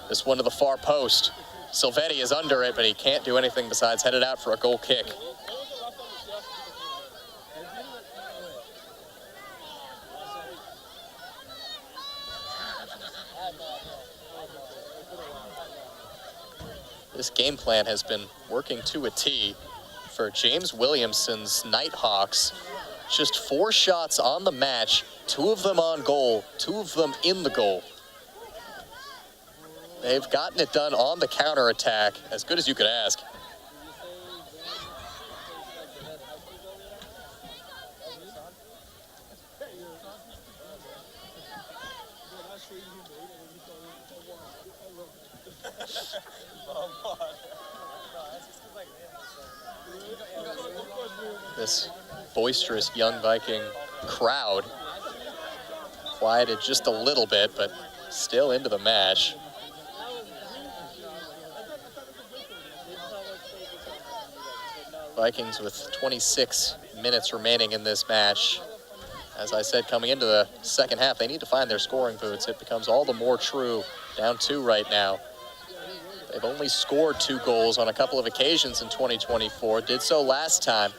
This one to the far post. Silvetti is under it, but he can't do anything besides head it out for a goal kick. This game plan has been working to a T for James Williamson's Nighthawks. Just 4 shots on the match, 2 of them on goal, 2 of them in the goal. They've gotten it done on the counterattack, as good as you could ask. This boisterous young Viking crowd quieted just a little bit, but still into the match. Vikings with 26 minutes remaining in this match. As I said, coming into the second half, they need to find their scoring boots. It becomes all the more true. Down 2 right now. They've only scored 2 goals on a couple of occasions in 2024. Did so last time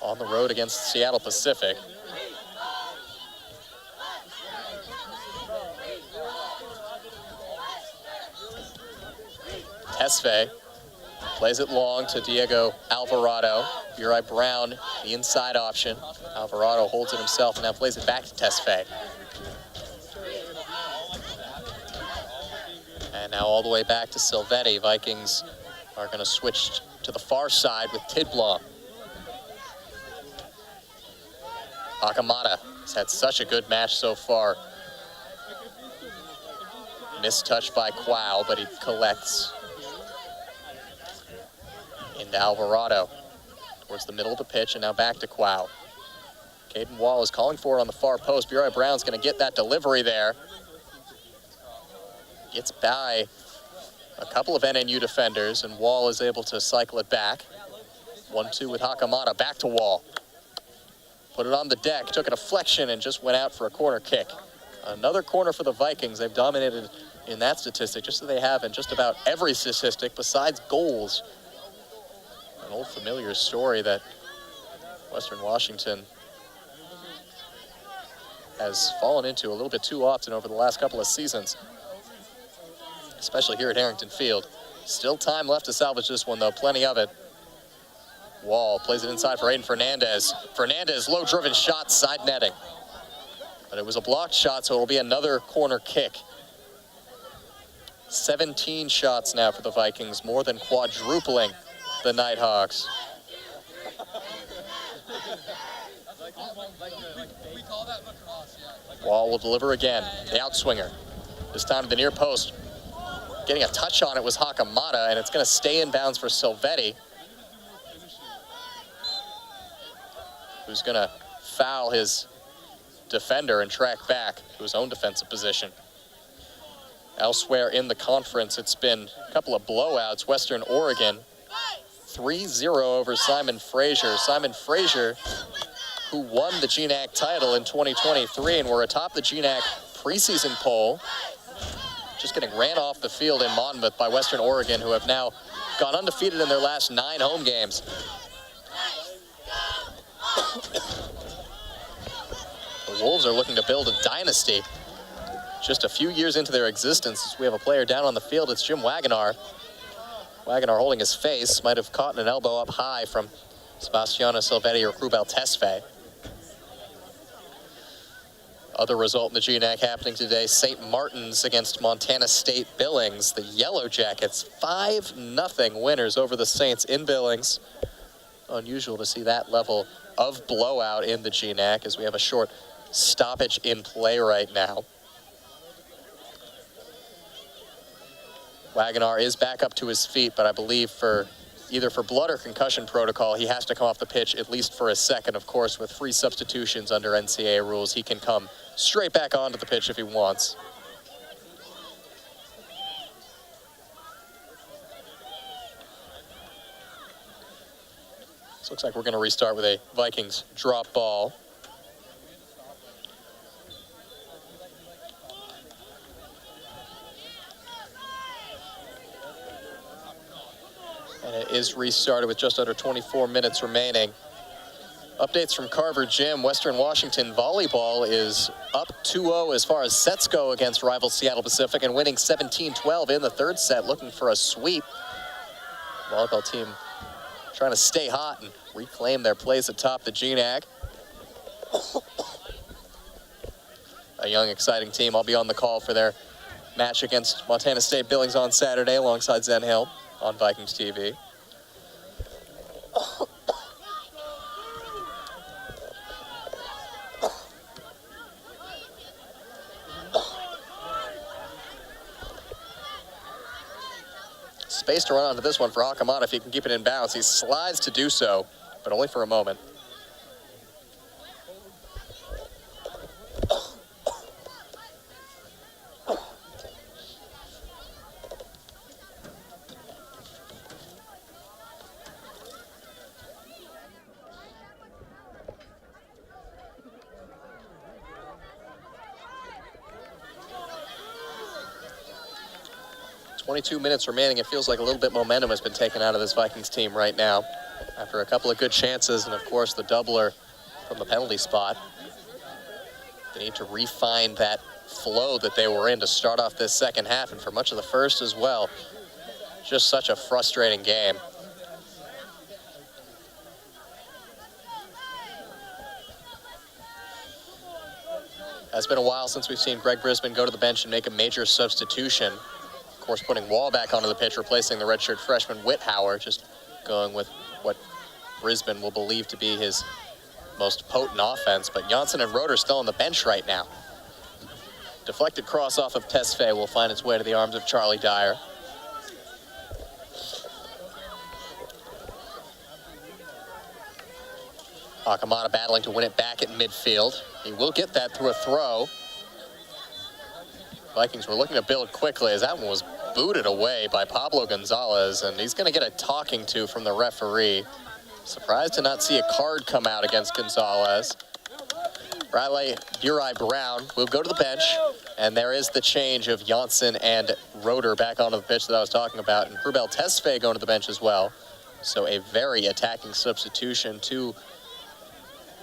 on the road against Seattle Pacific. Tesfaye plays it long to Diego Alvarado. Burai Brown, the inside option. Alvarado holds it himself and now plays it back to Tesfaye. And now all the way back to Silvetti. Vikings are going to switch to the far side with Tidblom. Hakamada has had such a good match so far. Missed touch by Quao, but he collects into Alvarado towards the middle of the pitch, and now back to Quao. Caden Wall is calling for it on the far post. Burai Brown's going to get that delivery there. Gets by a couple of NNU defenders, and Wall is able to cycle it back. 1-2 with Hakamada, back to Wall. put it on the deck, took a deflection, and just went out for a corner kick. Another corner for the Vikings. They've dominated in that statistic, just as they have in just about every statistic besides goals. An old familiar story that Western Washington has fallen into a little bit too often over the last couple of seasons, especially here at Harrington Field. Still time left to salvage this one, though. Plenty of it. Wall plays it inside for Aiden Fernandez. Fernandez, low-driven shot, side netting. But it was a blocked shot, so it'll be another corner kick. 17 shots now for the Vikings, more than quadrupling the Nighthawks. Wall will deliver again. The outswinger. This time to the near post. Getting a touch on it was Hakamata, and it's going to stay in bounds for Silvetti, who's going to foul his defender and track back to his own defensive position. Elsewhere in the conference, it's been a couple of blowouts. Western Oregon 3-0 over Simon Fraser. Simon Fraser, who won the GNAC title in 2023 and were atop the GNAC preseason poll, just getting ran off the field in Monmouth by Western Oregon, who have now gone undefeated in their last 9 home games. The Wolves are looking to build a dynasty. Just a few years into their existence, we have a player down on the field. It's Jim Wagonar. Wagonar holding his face, might have caught an elbow up high from Sebastiano Silvetti or Krubel Tesfaye. Other result in the GNAC happening today, St. Martin's against Montana State Billings. The Yellow Jackets 5-0 winners over the Saints in Billings. Unusual to see that level of blowout in the GNAC as we have a short stoppage in play right now. Wagonar is back up to his feet, but I believe for either for blood or concussion protocol, he has to come off the pitch at least for a second. Of course, with free substitutions under NCAA rules, he can come straight back onto the pitch if he wants. This looks like we're going to restart with a Vikings drop ball. And it is restarted with just under 24 minutes remaining. Updates from Carver Gym. Western Washington volleyball is up 2-0 as far as sets go against rival Seattle Pacific and winning 17-12 in the third set, looking for a sweep. Volleyball team trying to stay hot and reclaim their place atop the GNAC. A young, exciting team. I'll be on the call for their match against Montana State Billings on Saturday alongside Zen Hill on Vikings TV. Space to run onto this one for Hakamata if he can keep it in bounds. He slides to do so, but only for a moment. .22 minutes remaining. It feels like a little bit momentum has been taken out of this Vikings team right now after a couple of good chances and, of course, the doubler from the penalty spot. They need to refine that flow that they were in to start off this second half and for much of the first as well. Just such a frustrating game. It's been a while since we've seen Greg Brisbane go to the bench and make a major substitution. Of course, putting Wall back onto the pitch, replacing the redshirt freshman Whithauer, just going with what Brisbane will believe to be his most potent offense. But Janssen and Roeder still on the bench right now. Deflected cross off of Tesfaye will find its way to the arms of Charlie Dyer. Hakamata battling to win it back at midfield. He will get that through a throw. Vikings were looking to build quickly as that one was booted away by Pablo Gonzalez, and he's going to get a talking to from the referee. Surprised to not see a card come out against Gonzalez. Uri Brown will go to the bench, and there is the change of Janssen and Roeder back onto the pitch that I was talking about, and Rubel Tesfaye going to the bench as well. So a very attacking substitution. Two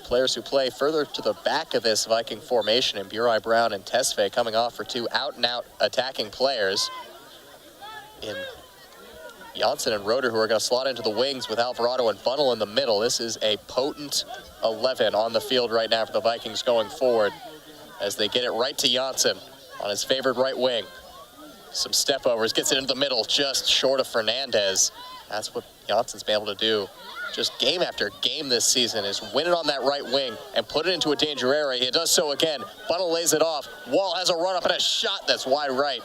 players who play further to the back of this Viking formation, and Uri Brown and Tesfaye coming off for two out-and-out attacking players in Janssen and Roeder, who are going to slot into the wings with Alvarado and Bunnell in the middle. This is a potent 11 on the field right now for the Vikings going forward as they get it right to Janssen on his favored right wing. Some step overs, gets it into the middle, just short of Fernandez. That's what Janssen's been able to do just game after game this season, is win it on that right wing and put it into a danger area. He does so again. Bunnell lays it off. Wall has a run up and a shot that's wide right.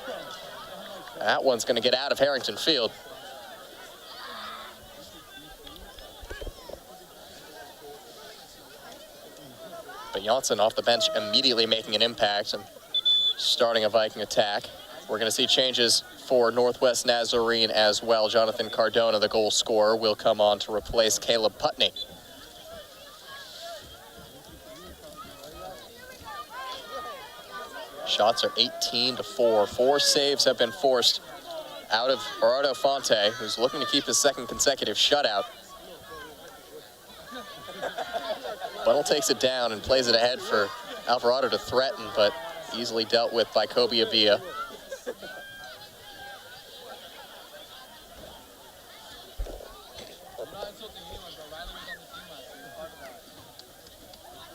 That one's going to get out of Harrington Field. But Janssen off the bench immediately making an impact and starting a Viking attack. We're going to see changes for Northwest Nazarene as well. Jonathan Cardona, the goal scorer, will come on to replace Caleb Putney. Shots are 18-4. 4 saves have been forced out of Gerardo Fonte, who's looking to keep his second consecutive shutout. Bunnell takes it down and plays it ahead for Alvarado to threaten, but easily dealt with by Kobe Avila.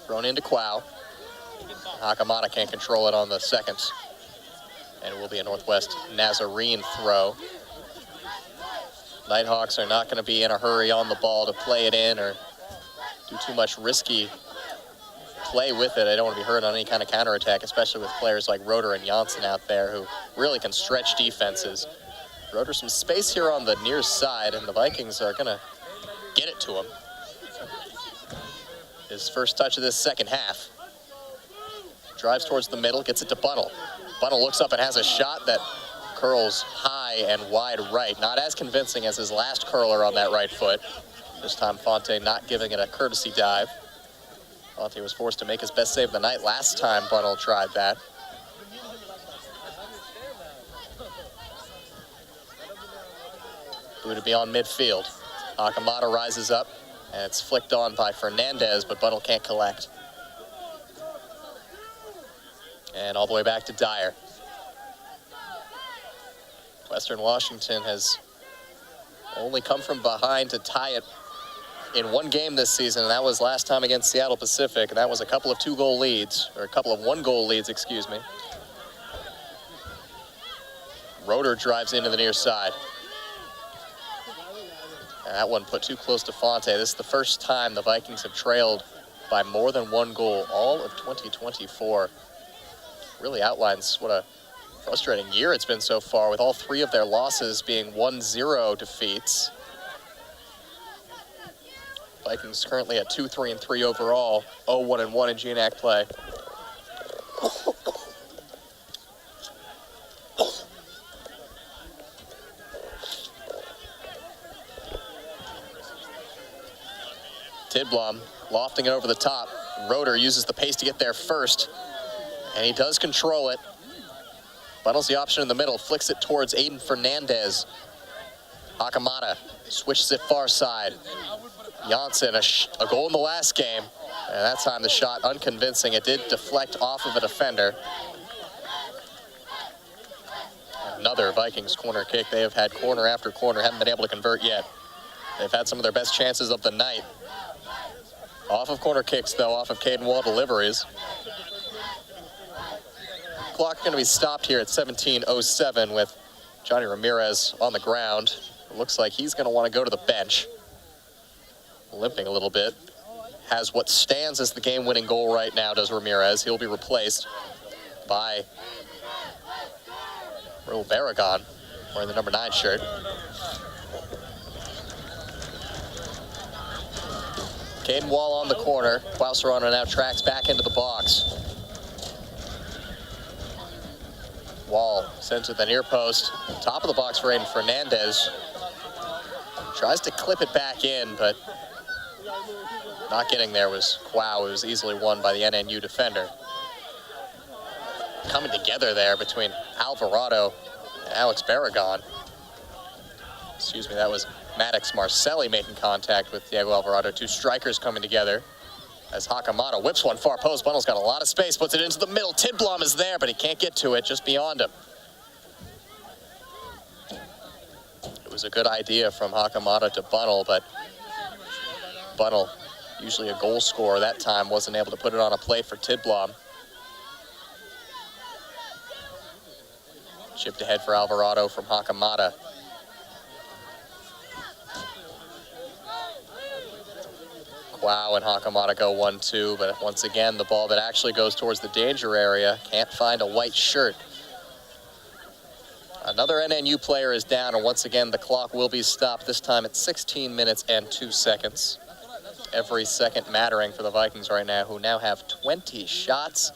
Thrown into Quao. Hakamata can't control it on the second. And it will be a Northwest Nazarene throw. Nighthawks are not going to be in a hurry on the ball to play it in or do too much risky play with it. I don't want to be hurt on any kind of counterattack, especially with players like Roeder and Janssen out there who really can stretch defenses. Roeder some space here on the near side, and the Vikings are going to get it to him. His first touch of this second half. Drives towards the middle, gets it to Bunnell. Bunnell looks up and has a shot that curls high and wide right. Not as convincing as his last curler on that right foot. This time Fonte not giving it a courtesy dive. Fonte was forced to make his best save of the night last time Bunnell tried that. Blue to be on midfield. Hakamata rises up, and it's flicked on by Fernandez, but Bunnell can't collect. And all the way back to Dyer. Western Washington has only come from behind to tie it in one game this season, and that was last time against Seattle Pacific, and that was a couple of two-goal leads, or a couple of one-goal leads, excuse me. Roeder drives into the near side. And that one put too close to Fonte. This is the first time the Vikings have trailed by more than one goal all of 2024. Really outlines what a frustrating year it's been so far, with all 3 of their losses being 1-0 defeats. Vikings currently at 2-3-3 overall, 0-1-1 in GNAC play. Tidblom lofting it over the top. Roeder uses the pace to get there first, and he does control it. Bunnell's the option in the middle, flicks it towards Aiden Fernandez. Hakamata switches it far side. Janssen, a goal in the last game, and that time the shot unconvincing. It did deflect off of a defender. Another Vikings corner kick. They have had corner after corner, haven't been able to convert yet. They've had some of their best chances of the night. Off of corner kicks, though, off of Caden Wall deliveries. Clock going to be stopped here at 17:07 with Johnny Ramirez on the ground. It looks like he's going to want to go to the bench. Limping a little bit. Has what stands as the game-winning goal right now, does Ramirez. He'll be replaced by Raul Barragan, wearing the number 9 shirt. Caden Wall on the corner. Klauserano now tracks back into the box. Wall sends it to the near post. Top of the box for Aiden Fernandez. Tries to clip it back in, but Not getting there was Quao. It was easily won by the NNU defender. Coming together there between Alvarado and Alex Barragon. Excuse me, that was Maddox Marcelli making contact with Diego Alvarado. Two strikers coming together as Hakamata whips one far post. Bunnell's got a lot of space, puts it into the middle. Tidblom is there, but he can't get to it, just beyond him. It was a good idea from Hakamata to Bunnell, but Bunnell, usually a goal scorer that time, wasn't able to put it on a plate for Tidblom. Chipped ahead for Alvarado from Hakamata. Wow, and Hakamata go 1-2, but once again, the ball that actually goes towards the danger area can't find a white shirt. Another NNU player is down, and once again, the clock will be stopped, this time at 16 minutes and 2 seconds. Every second mattering for the Vikings right now, who now have 20 shots,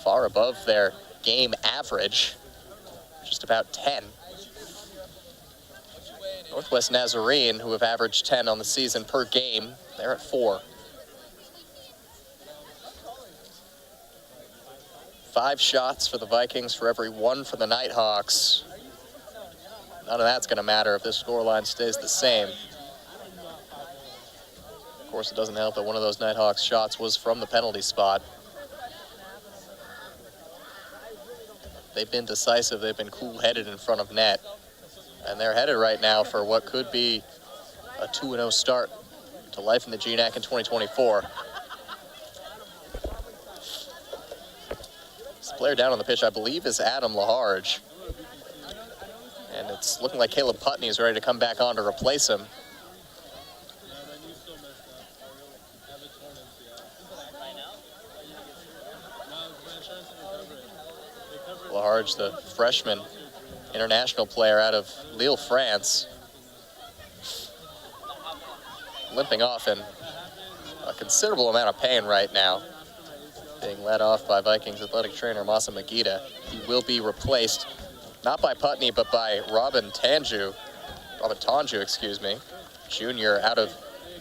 far above their game average, just about 10. Northwest Nazarene, who have averaged 10 on the season per game, they're at 4. 5 shots for the Vikings for every 1 for the Nighthawks. None of that's going to matter if this scoreline stays the same. Of course, it doesn't help that one of those Nighthawks shots was from the penalty spot. They've been decisive. They've been cool-headed in front of net. And they're headed right now for what could be a 2-0 start to life in the GNAC in 2024. This player down on the pitch, I believe, is Adam Laharge. And it's looking like Caleb Putney is ready to come back on to replace him. Laharge, the freshman international player out of Lille, France, limping off in a considerable amount of pain right now, being led off by Vikings athletic trainer Masa Magida. He will be replaced not by Putney, but by Robin Tanju, junior out of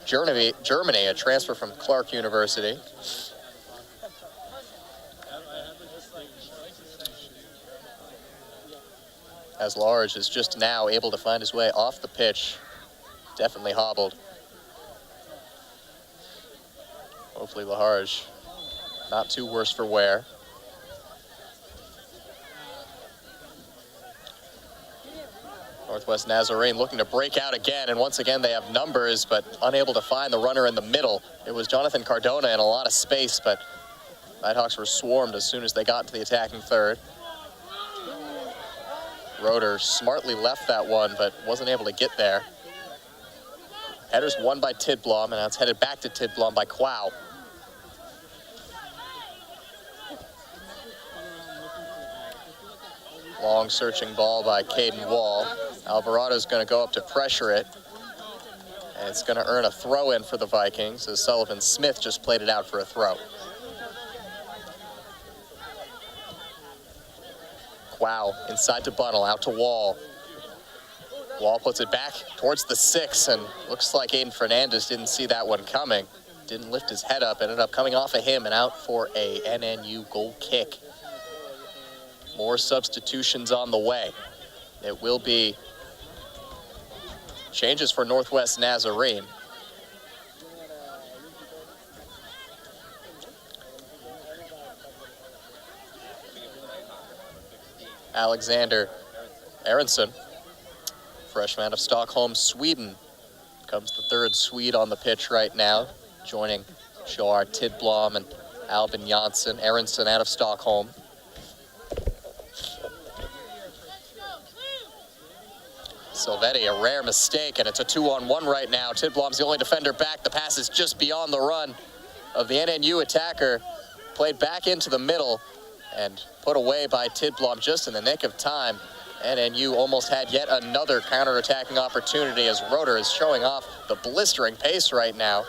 Germany, a transfer from Clark University. As Large is just now able to find his way off the pitch. Definitely hobbled. Hopefully Laharge not too worse for wear. Northwest Nazarene looking to break out again, and once again they have numbers, but unable to find the runner in the middle. It was Jonathan Cardona in a lot of space, but Nighthawks were swarmed as soon as they got into the attacking third. Roeder smartly left that one, but wasn't able to get there. Header's won by Tidblom, and now it's headed back to Tidblom by Quao. Long searching ball by Caden Wall. Alvarado's going to go up to pressure it, and it's going to earn a throw-in for the Vikings as Sullivan Smith just played it out for a throw. Wow, inside to Bunnell, out to Wall. Wall puts it back towards the 6, and looks like Aiden Fernandez didn't see that one coming. Didn't lift his head up, ended up coming off of him and out for a NNU goal kick. More substitutions on the way. It will be changes for Northwest Nazarene. Alexander Aronson, freshman out of Stockholm, Sweden, comes the third Swede on the pitch right now, joining Joar Tidblom and Albin Jansson. Aronson out of Stockholm. Silvetti, a rare mistake, and it's a 2-on-1 right now. Tidblom's the only defender back. The pass is just beyond the run of the NNU attacker. Played back into the middle and put away by Tidblom just in the nick of time. NNU almost had yet another counter-attacking opportunity as Roeder is showing off the blistering pace right now.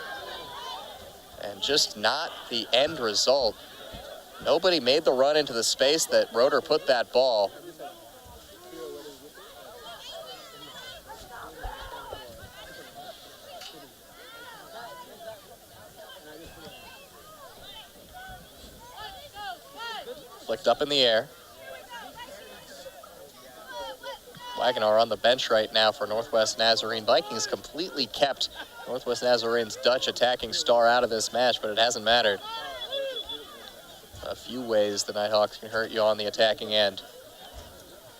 And just not the end result. Nobody made the run into the space that Roeder put that ball. Flicked up in the air. Wagner on the bench right now for Northwest Nazarene. Vikings completely kept Northwest Nazarene's Dutch attacking star out of this match, but it hasn't mattered. A few ways the Nighthawks can hurt you on the attacking end.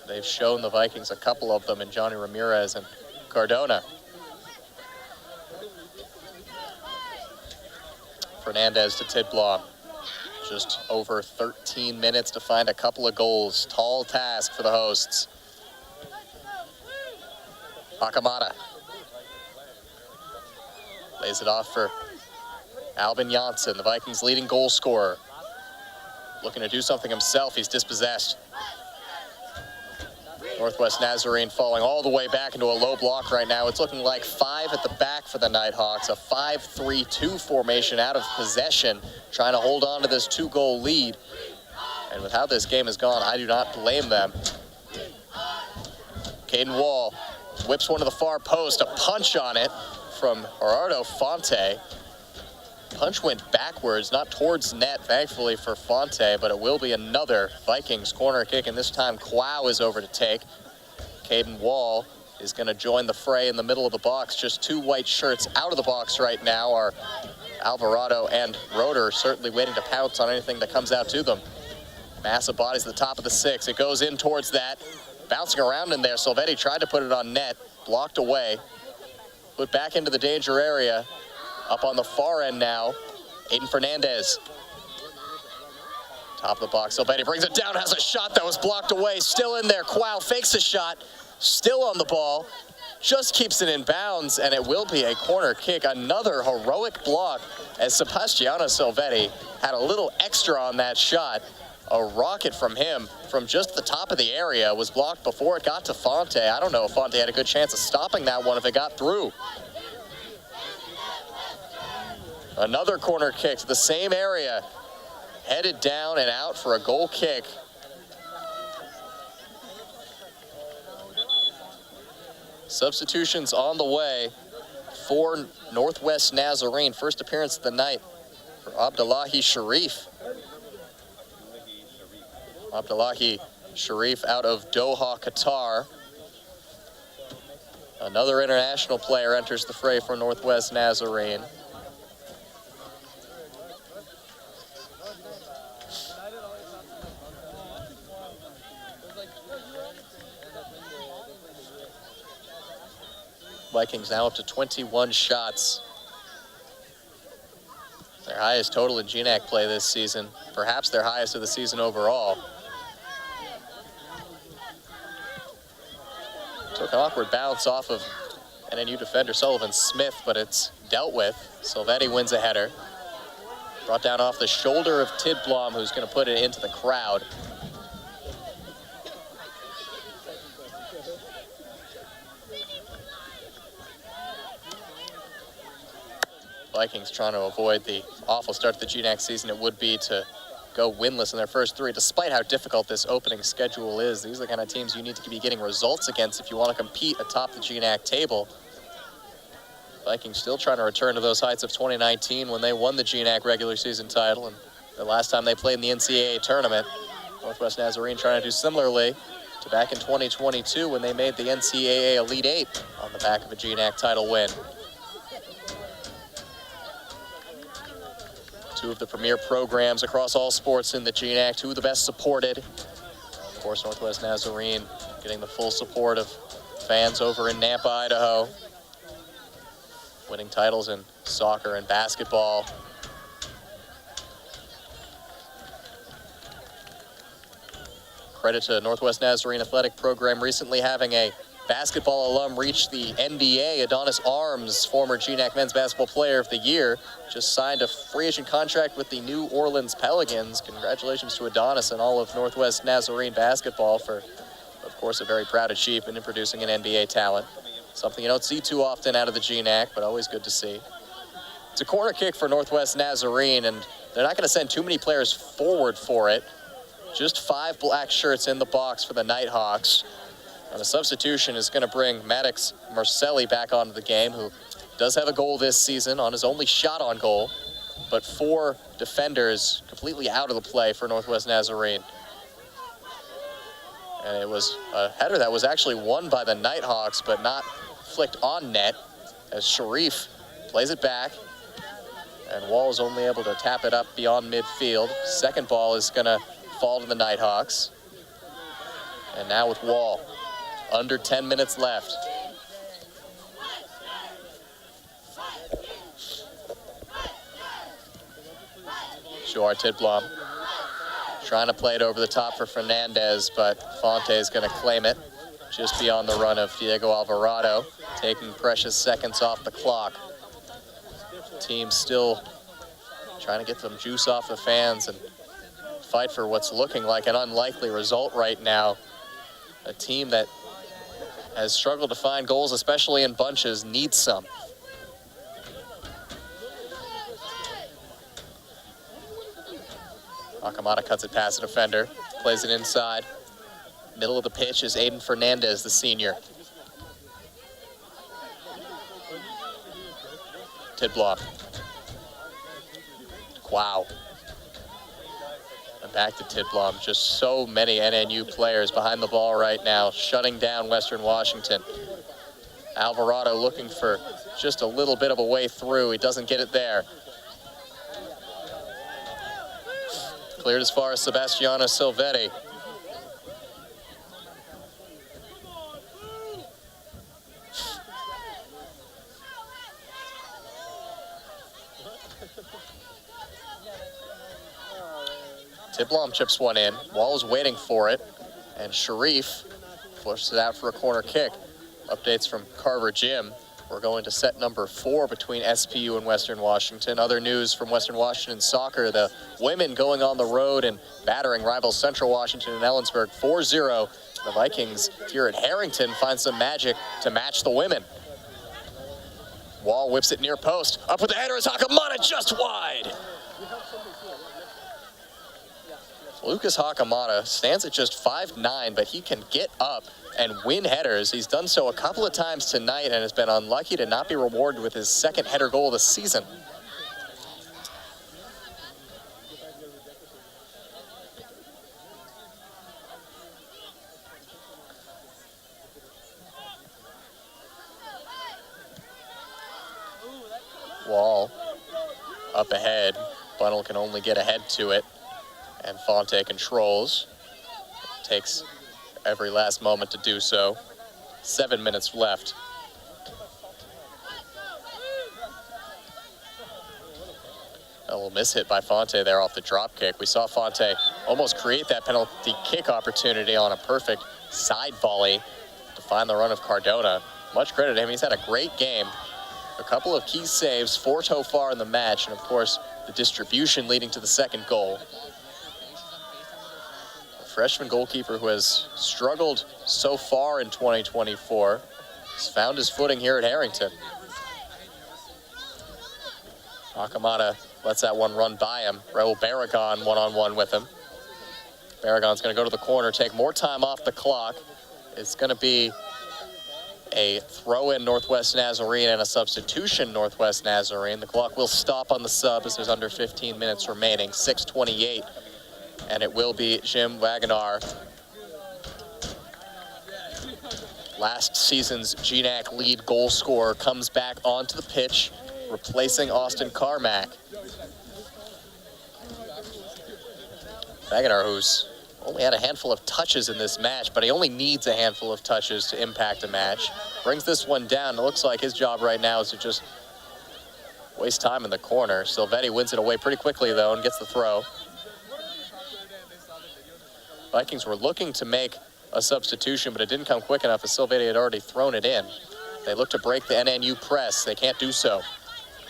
They've shown the Vikings a couple of them in Johnny Ramirez and Cardona. Fernandez to Tidblom. Just over 13 minutes to find a couple of goals. Tall task for the hosts. Akamada lays it off for Albin Janssen, the Vikings' leading goal scorer. Looking to do something himself, he's dispossessed. Northwest Nazarene falling all the way back into a low block right now. It's looking like 5 at the back for the Nighthawks, a 5-3-2 formation out of possession, trying to hold on to this 2-goal lead. And with how this game has gone, I do not blame them. Caden Wall whips one to the far post, a punch on it from Gerardo Fonte. Punch went backwards, not towards net, thankfully, for Fonte, but it will be another Vikings corner kick, and this time Quao is over to take. Caden Wall is going to join the fray in the middle of the box. Just 2 white shirts out of the box right now are Alvarado and Roeder, certainly waiting to pounce on anything that comes out to them. Massive bodies at the top of the 6. It goes in towards that. Bouncing around in there, Silvetti tried to put it on net, blocked away. Put back into the danger area. Up on the far end now, Aiden Fernandez. Top of the box, Silvetti brings it down, has a shot that was blocked away. Still in there, Quao fakes a shot, still on the ball. Just keeps it in bounds, and it will be a corner kick. Another heroic block as Sebastiano Silvetti had a little extra on that shot. A rocket from him from just the top of the area was blocked before it got to Fonte. I don't know if Fonte had a good chance of stopping that one if it got through. Another corner kick to the same area. Headed down and out for a goal kick. Substitutions on the way for Northwest Nazarene. First appearance of the night for Abdullahi Sharif. Abdullahi Sharif out of Doha, Qatar. Another international player enters the fray for Northwest Nazarene. Vikings now up to 21 shots. Their highest total in GNAC play this season, perhaps their highest of the season overall. Took an awkward bounce off of NNU defender Sullivan Smith, but it's dealt with. Silvetti wins a header. Brought down off the shoulder of Tidblom, who's going to put it into the crowd. Vikings trying to avoid the awful start to the GNAC season it would be to go winless in their first 3, despite how difficult this opening schedule is. These are the kind of teams you need to be getting results against if you want to compete atop the GNAC table. Vikings still trying to return to those heights of 2019 when they won the GNAC regular season title, and the last time they played in the NCAA tournament. Northwest Nazarene trying to do similarly to back in 2022 when they made the NCAA Elite 8 on the back of a GNAC title win. 2 of the premier programs across all sports in the GNAC, 2 of the best supported. Of course, Northwest Nazarene getting the full support of fans over in Nampa, Idaho. Winning titles in soccer and basketball. Credit to Northwest Nazarene Athletic Program recently having a basketball alum reach the NBA. Adonis Arms, former GNAC Men's Basketball Player of the Year, just signed a free agent contract with the New Orleans Pelicans. Congratulations to Adonis and all of Northwest Nazarene basketball for, of course, a very proud achievement in producing an NBA talent. Something you don't see too often out of the GNAC, but always good to see. It's a corner kick for Northwest Nazarene, and they're not going to send too many players forward for it. Just 5 black shirts in the box for the Nighthawks. And a substitution is going to bring Maddox Marcelli back onto the game, who does have a goal this season on his only shot on goal, but 4 defenders completely out of the play for Northwest Nazarene. And it was a header that was actually won by the Nighthawks, but not flicked on net, as Sharif plays it back. And Wall is only able to tap it up beyond midfield. Second ball is going to fall to the Nighthawks. And now with Wall, under 10 minutes left. Joar Tidblom trying to play it over the top for Fernandez, but Fonte is going to claim it just beyond the run of Diego Alvarado, taking precious seconds off the clock. Team still trying to get some juice off the fans and fight for what's looking like an unlikely result right now. A team that has struggled to find goals, especially in bunches, needs some. Akamada cuts it past the defender, plays it inside. Middle of the pitch is Aiden Fernandez, the senior. Tidblom. Wow. And back to Tidblom. Just so many NNU players behind the ball right now, shutting down Western Washington. Alvarado looking for just a little bit of a way through. He doesn't get it there. Cleared as far as Sebastiano Silvetti. Tidblom chips one in. Wall is waiting for it. And Sharif flushes it out for a corner kick. Updates from Carver Gym. We're going to set number 4 between SPU and Western Washington. Other news from Western Washington soccer, the women going on the road and battering rivals Central Washington and Ellensburg 4-0. The Vikings here at Harrington find some magic to match the women. Wall whips it near post. Up with the header is Hakamada, just wide. Lucas Hakamada stands at just 5'9", but he can get up and win headers. He's done so a couple of times tonight and has been unlucky to not be rewarded with his second header goal of the season. Wall up ahead. Bunnell can only get ahead to it. And Fonte controls. Takes every last moment to do so. 7 minutes left. A little mishit by Fonte there off the drop kick. We saw Fonte almost create that penalty kick opportunity on a perfect side volley to find the run of Cardona. Much credit to him. He's had a great game. A couple of key saves, 4 so far in the match, and of course the distribution leading to the second goal. Freshman goalkeeper who has struggled so far in 2024 has found his footing here at Harrington. Hakamada lets that one run by him. Raul Barragan one-on-one with him. Barragan's going to go to the corner, take more time off the clock. It's going to be a throw-in Northwest Nazarene and a substitution Northwest Nazarene. The clock will stop on the sub as there's under 15 minutes remaining, 6:28. And it will be Jim Wagner, last season's GNAC lead goal scorer, comes back onto the pitch, replacing Austin Carmack. Wagner, who's only had a handful of touches in this match, but he only needs a handful of touches to impact a match. Brings this one down. It looks like his job right now is to just waste time in the corner. Silvetti wins it away pretty quickly, though, and gets the throw. Vikings were looking to make a substitution, but it didn't come quick enough as Silvetti had already thrown it in. They look to break the NNU press. They can't do so.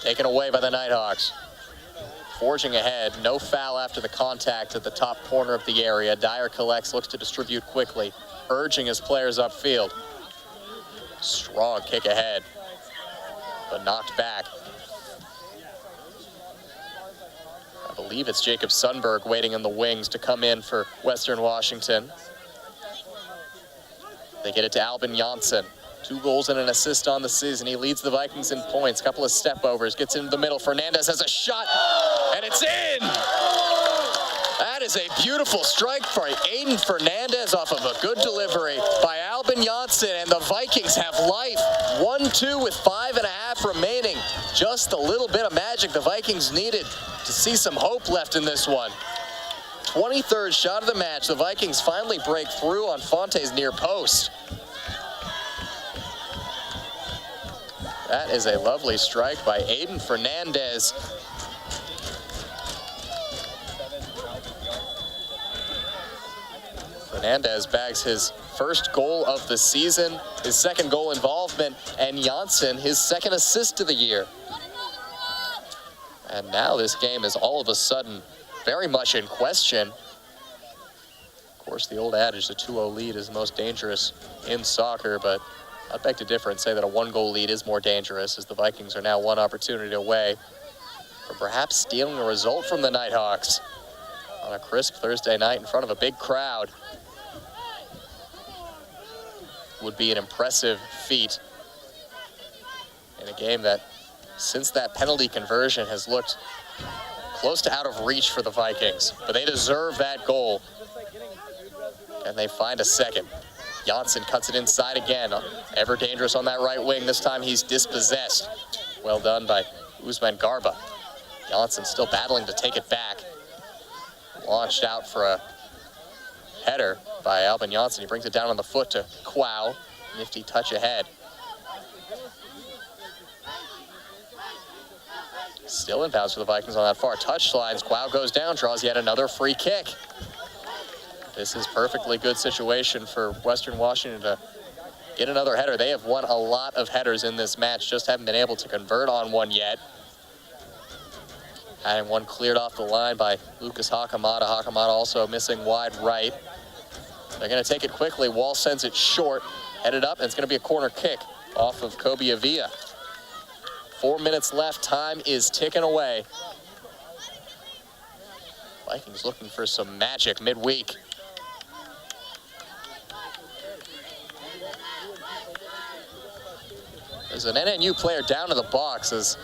Taken away by the Nighthawks. Forging ahead, no foul after the contact at the top corner of the area. Dyer collects, looks to distribute quickly, urging his players upfield. Strong kick ahead, but knocked back. I believe it's Jacob Sundberg waiting in the wings to come in for Western Washington. They get it to Albin Janssen. 2 goals and an assist on the season. He leads the Vikings in points. Couple of step overs, gets into the middle. Fernandez has a shot, and it's in! That is is a beautiful strike for Aiden Fernandez off of a good delivery by Albin Janssen, and the Vikings have life. 1-2 with 5.5 remaining. Just a little bit of magic the Vikings needed to see some hope left in this one. 23rd shot of the match. The Vikings finally break through on Fonte's near post. That is a lovely strike by Aiden Fernandez. Fernandez bags his first goal of the season, his second goal involvement, and Janssen his second assist of the year. And now this game is all of a sudden very much in question. Of course, the old adage, the 2-0 lead is the most dangerous in soccer, but I'd beg to differ and say that a 1-goal lead is more dangerous, as the Vikings are now one opportunity away from perhaps stealing a result from the Nighthawks on a crisp Thursday night in front of a big crowd. Would be an impressive feat in a game that, since that penalty conversion, has looked close to out of reach for the Vikings. But they deserve that goal, and they find a second. Janssen cuts it inside again. Ever dangerous on that right wing. This time he's dispossessed. Well done by Usman Garba. Janssen still battling to take it back. Launched out for a header by Albin Janssen. He brings it down on the foot to Quao. Nifty touch ahead. Still in bounds for the Vikings on that far touchlines. Quao goes down, draws yet another free kick. This is perfectly good situation for Western Washington to get another header. They have won a lot of headers in this match, just haven't been able to convert on one yet. Having one cleared off the line by Lucas Hakamada. Hakamada also missing wide right. They're going to take it quickly. Wall sends it short, headed up, and it's going to be a corner kick off of Kobe Avia. 4 minutes left. Time is ticking away. Vikings looking for some magic midweek. There's an NNU player down in the box as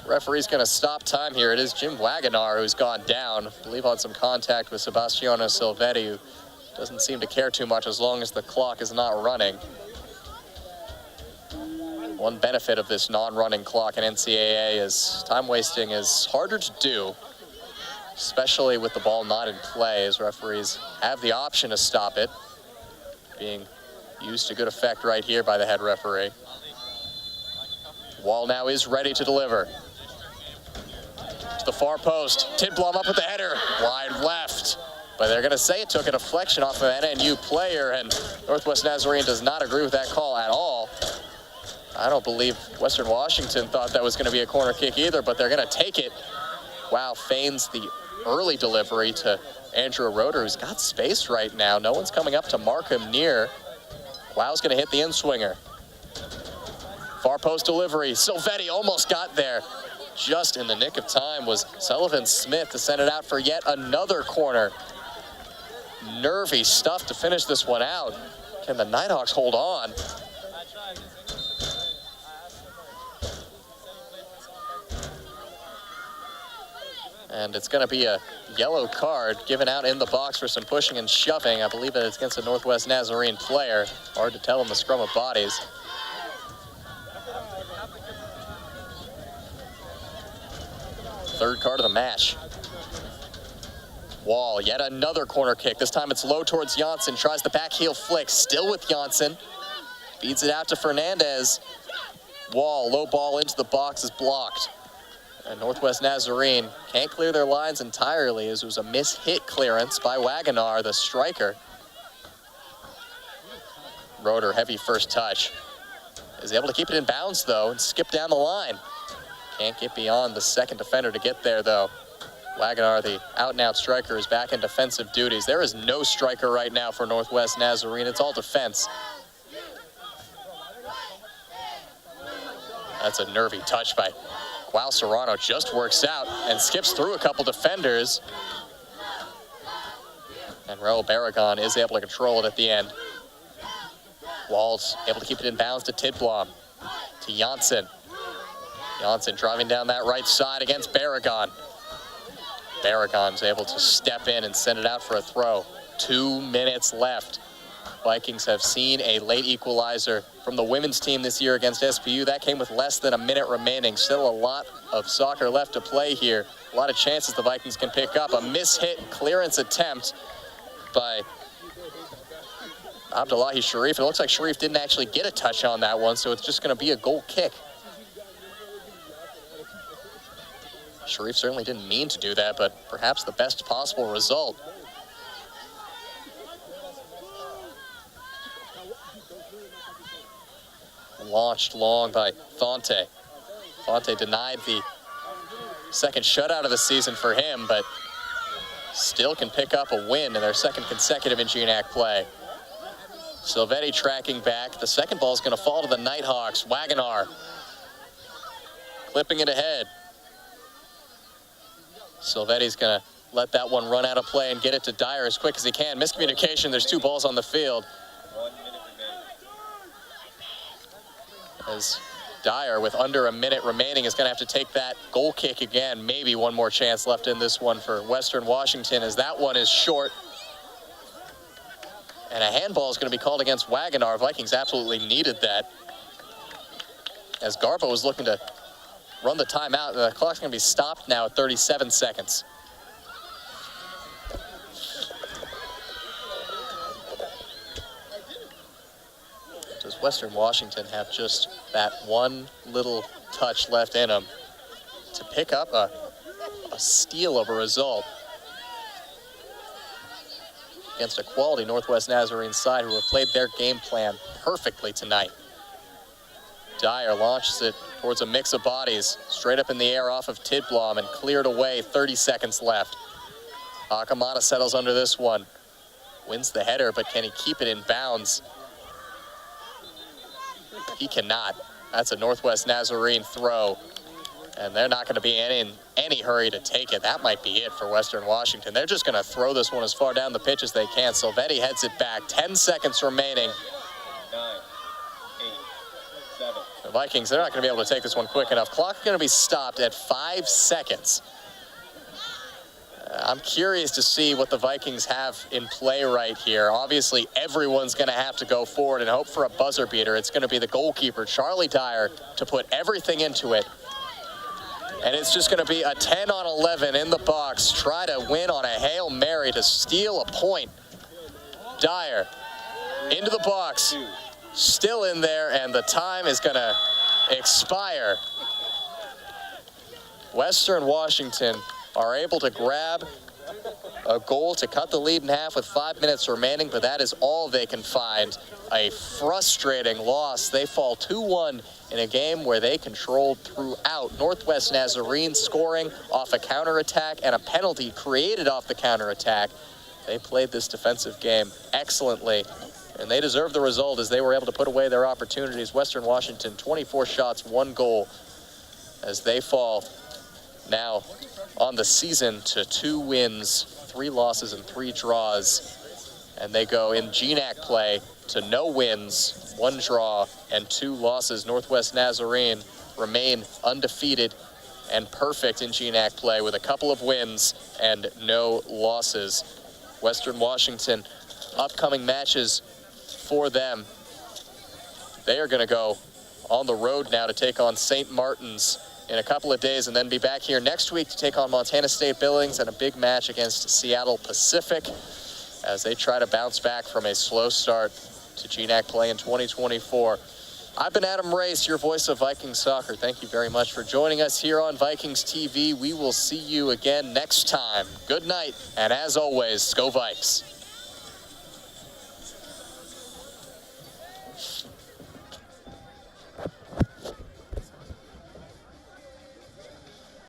referee's going to stop time here. It is Jim Wagonar who's gone down, I believe on some contact with Sebastiano Silvetti, who doesn't seem to care too much as long as the clock is not running. One benefit of this non-running clock in NCAA is time wasting is harder to do, especially with the ball not in play, as referees have the option to stop it, being used to good effect right here by the head referee. Wall now is ready to deliver. To the far post. Tidblom up with the header. Wide left. But they're going to say it took a deflection off of an NNU player, and Northwest Nazarene does not agree with that call at all. I don't believe Western Washington thought that was going to be a corner kick either, but they're going to take it. Wow, feigns the early delivery to Andrew Roeder, who's got space right now. No one's coming up to mark him near. Wow's going to hit the in-swinger. Far post delivery. Silvetti almost got there. Just in the nick of time was Sullivan Smith to send it out for yet another corner. Nervy stuff to finish this one out. Can the Nighthawks hold on? And it's going to be a yellow card given out in the box for some pushing and shoving. I believe that it's against a Northwest Nazarene player. Hard to tell in the scrum of bodies. Third card of the match. Wall, yet another corner kick. This time it's low towards Janssen. Tries the back heel flick. Still with Janssen. Feeds it out to Fernandez. Wall, low ball into the box is blocked. And Northwest Nazarene can't clear their lines entirely, as it was a miss-hit clearance by Wagonar, the striker. Roeder, heavy first touch. Is able to keep it in bounds, though, and skip down the line. Can't get beyond the second defender to get there, though. Wagonar, the out-and-out striker, is back in defensive duties. There is no striker right now for Northwest Nazarene. It's all defense. That's a nervy touch by Quao Serrano. Just works out and skips through a couple defenders. And Raul Barragan is able to control it at the end. Wall's able to keep it in bounds to Tidblom. To Janssen. Janssen driving down that right side against Barragan. Barragon's able to step in and send it out for a throw. 2 minutes left. Vikings have seen a late equalizer from the women's team this year against SPU. That came with less than a minute remaining. Still a lot of soccer left to play here. A lot of chances the Vikings can pick up. A mishit clearance attempt by Abdullahi Sharif. It looks like Sharif didn't actually get a touch on that one, so it's just going to be a goal kick. Sharif certainly didn't mean to do that, but perhaps the best possible result. Launched long by Fonte. Fonte denied the second shutout of the season for him, but still can pick up a win in their second consecutive in GNAC play. Silvetti tracking back. The second ball is going to fall to the Nighthawks. Wagonar clipping it ahead. Silvetti's going to let that one run out of play and get it to Dyer as quick as he can. Miscommunication. There's 2 balls on the field. As Dyer, with under a minute remaining, is going to have to take that goal kick again. Maybe one more chance left in this one for Western Washington, as that one is short. And a handball is going to be called against Wagonar. Vikings absolutely needed that, as Garba was looking to run the timeout. The clock's going to be stopped now at 37 seconds. Does Western Washington have just that one little touch left in them to pick up a steal of a result against a quality Northwest Nazarene side who have played their game plan perfectly tonight? Dyer launches it towards a mix of bodies, straight up in the air off of Tidblom and cleared away. 30 seconds left. Akamada settles under this one. Wins the header, but can he keep it in bounds? He cannot. That's a Northwest Nazarene throw, and they're not going to be in any hurry to take it. That might be it for Western Washington. They're just going to throw this one as far down the pitch as they can. Silvetti heads it back. 10 seconds remaining. 9, 8, 7. The Vikings, they're not going to be able to take this one quick enough. Clock going to be stopped at 5 seconds. I'm curious to see what the Vikings have in play right here. Obviously, everyone's going to have to go forward and hope for a buzzer beater. It's going to be the goalkeeper, Charlie Dyer, to put everything into it. And it's just going to be a 10 on 11 in the box. Try to win on a Hail Mary to steal a point. Dyer into the box, still in there, and the time is going to expire. Western Washington are able to grab a goal to cut the lead in half with 5 minutes remaining, but that is all they can find. A frustrating loss. They fall 2-1 in a game where they controlled throughout. Northwest Nazarene scoring off a counterattack and a penalty created off the counterattack. They played this defensive game excellently, and they deserve the result as they were able to put away their opportunities. Western Washington, 24 shots, 1 goal, as they fall now on the season to 2 wins, 3 losses, and 3 draws. And they go in GNAC play to no wins, 1 draw, and 2 losses. Northwest Nazarene remain undefeated and perfect in GNAC play with a couple of wins and no losses. Western Washington, upcoming matches for them. They are going to go on the road now to take on St. Martin's in a couple of days, and then be back here next week to take on Montana State Billings and a big match against Seattle Pacific as they try to bounce back from a slow start to GNAC play in 2024. I've been Adam Race, your voice of Vikings soccer. Thank you very much for joining us here on Vikings TV. We will see you again next time. Good night, and as always, go Vikes.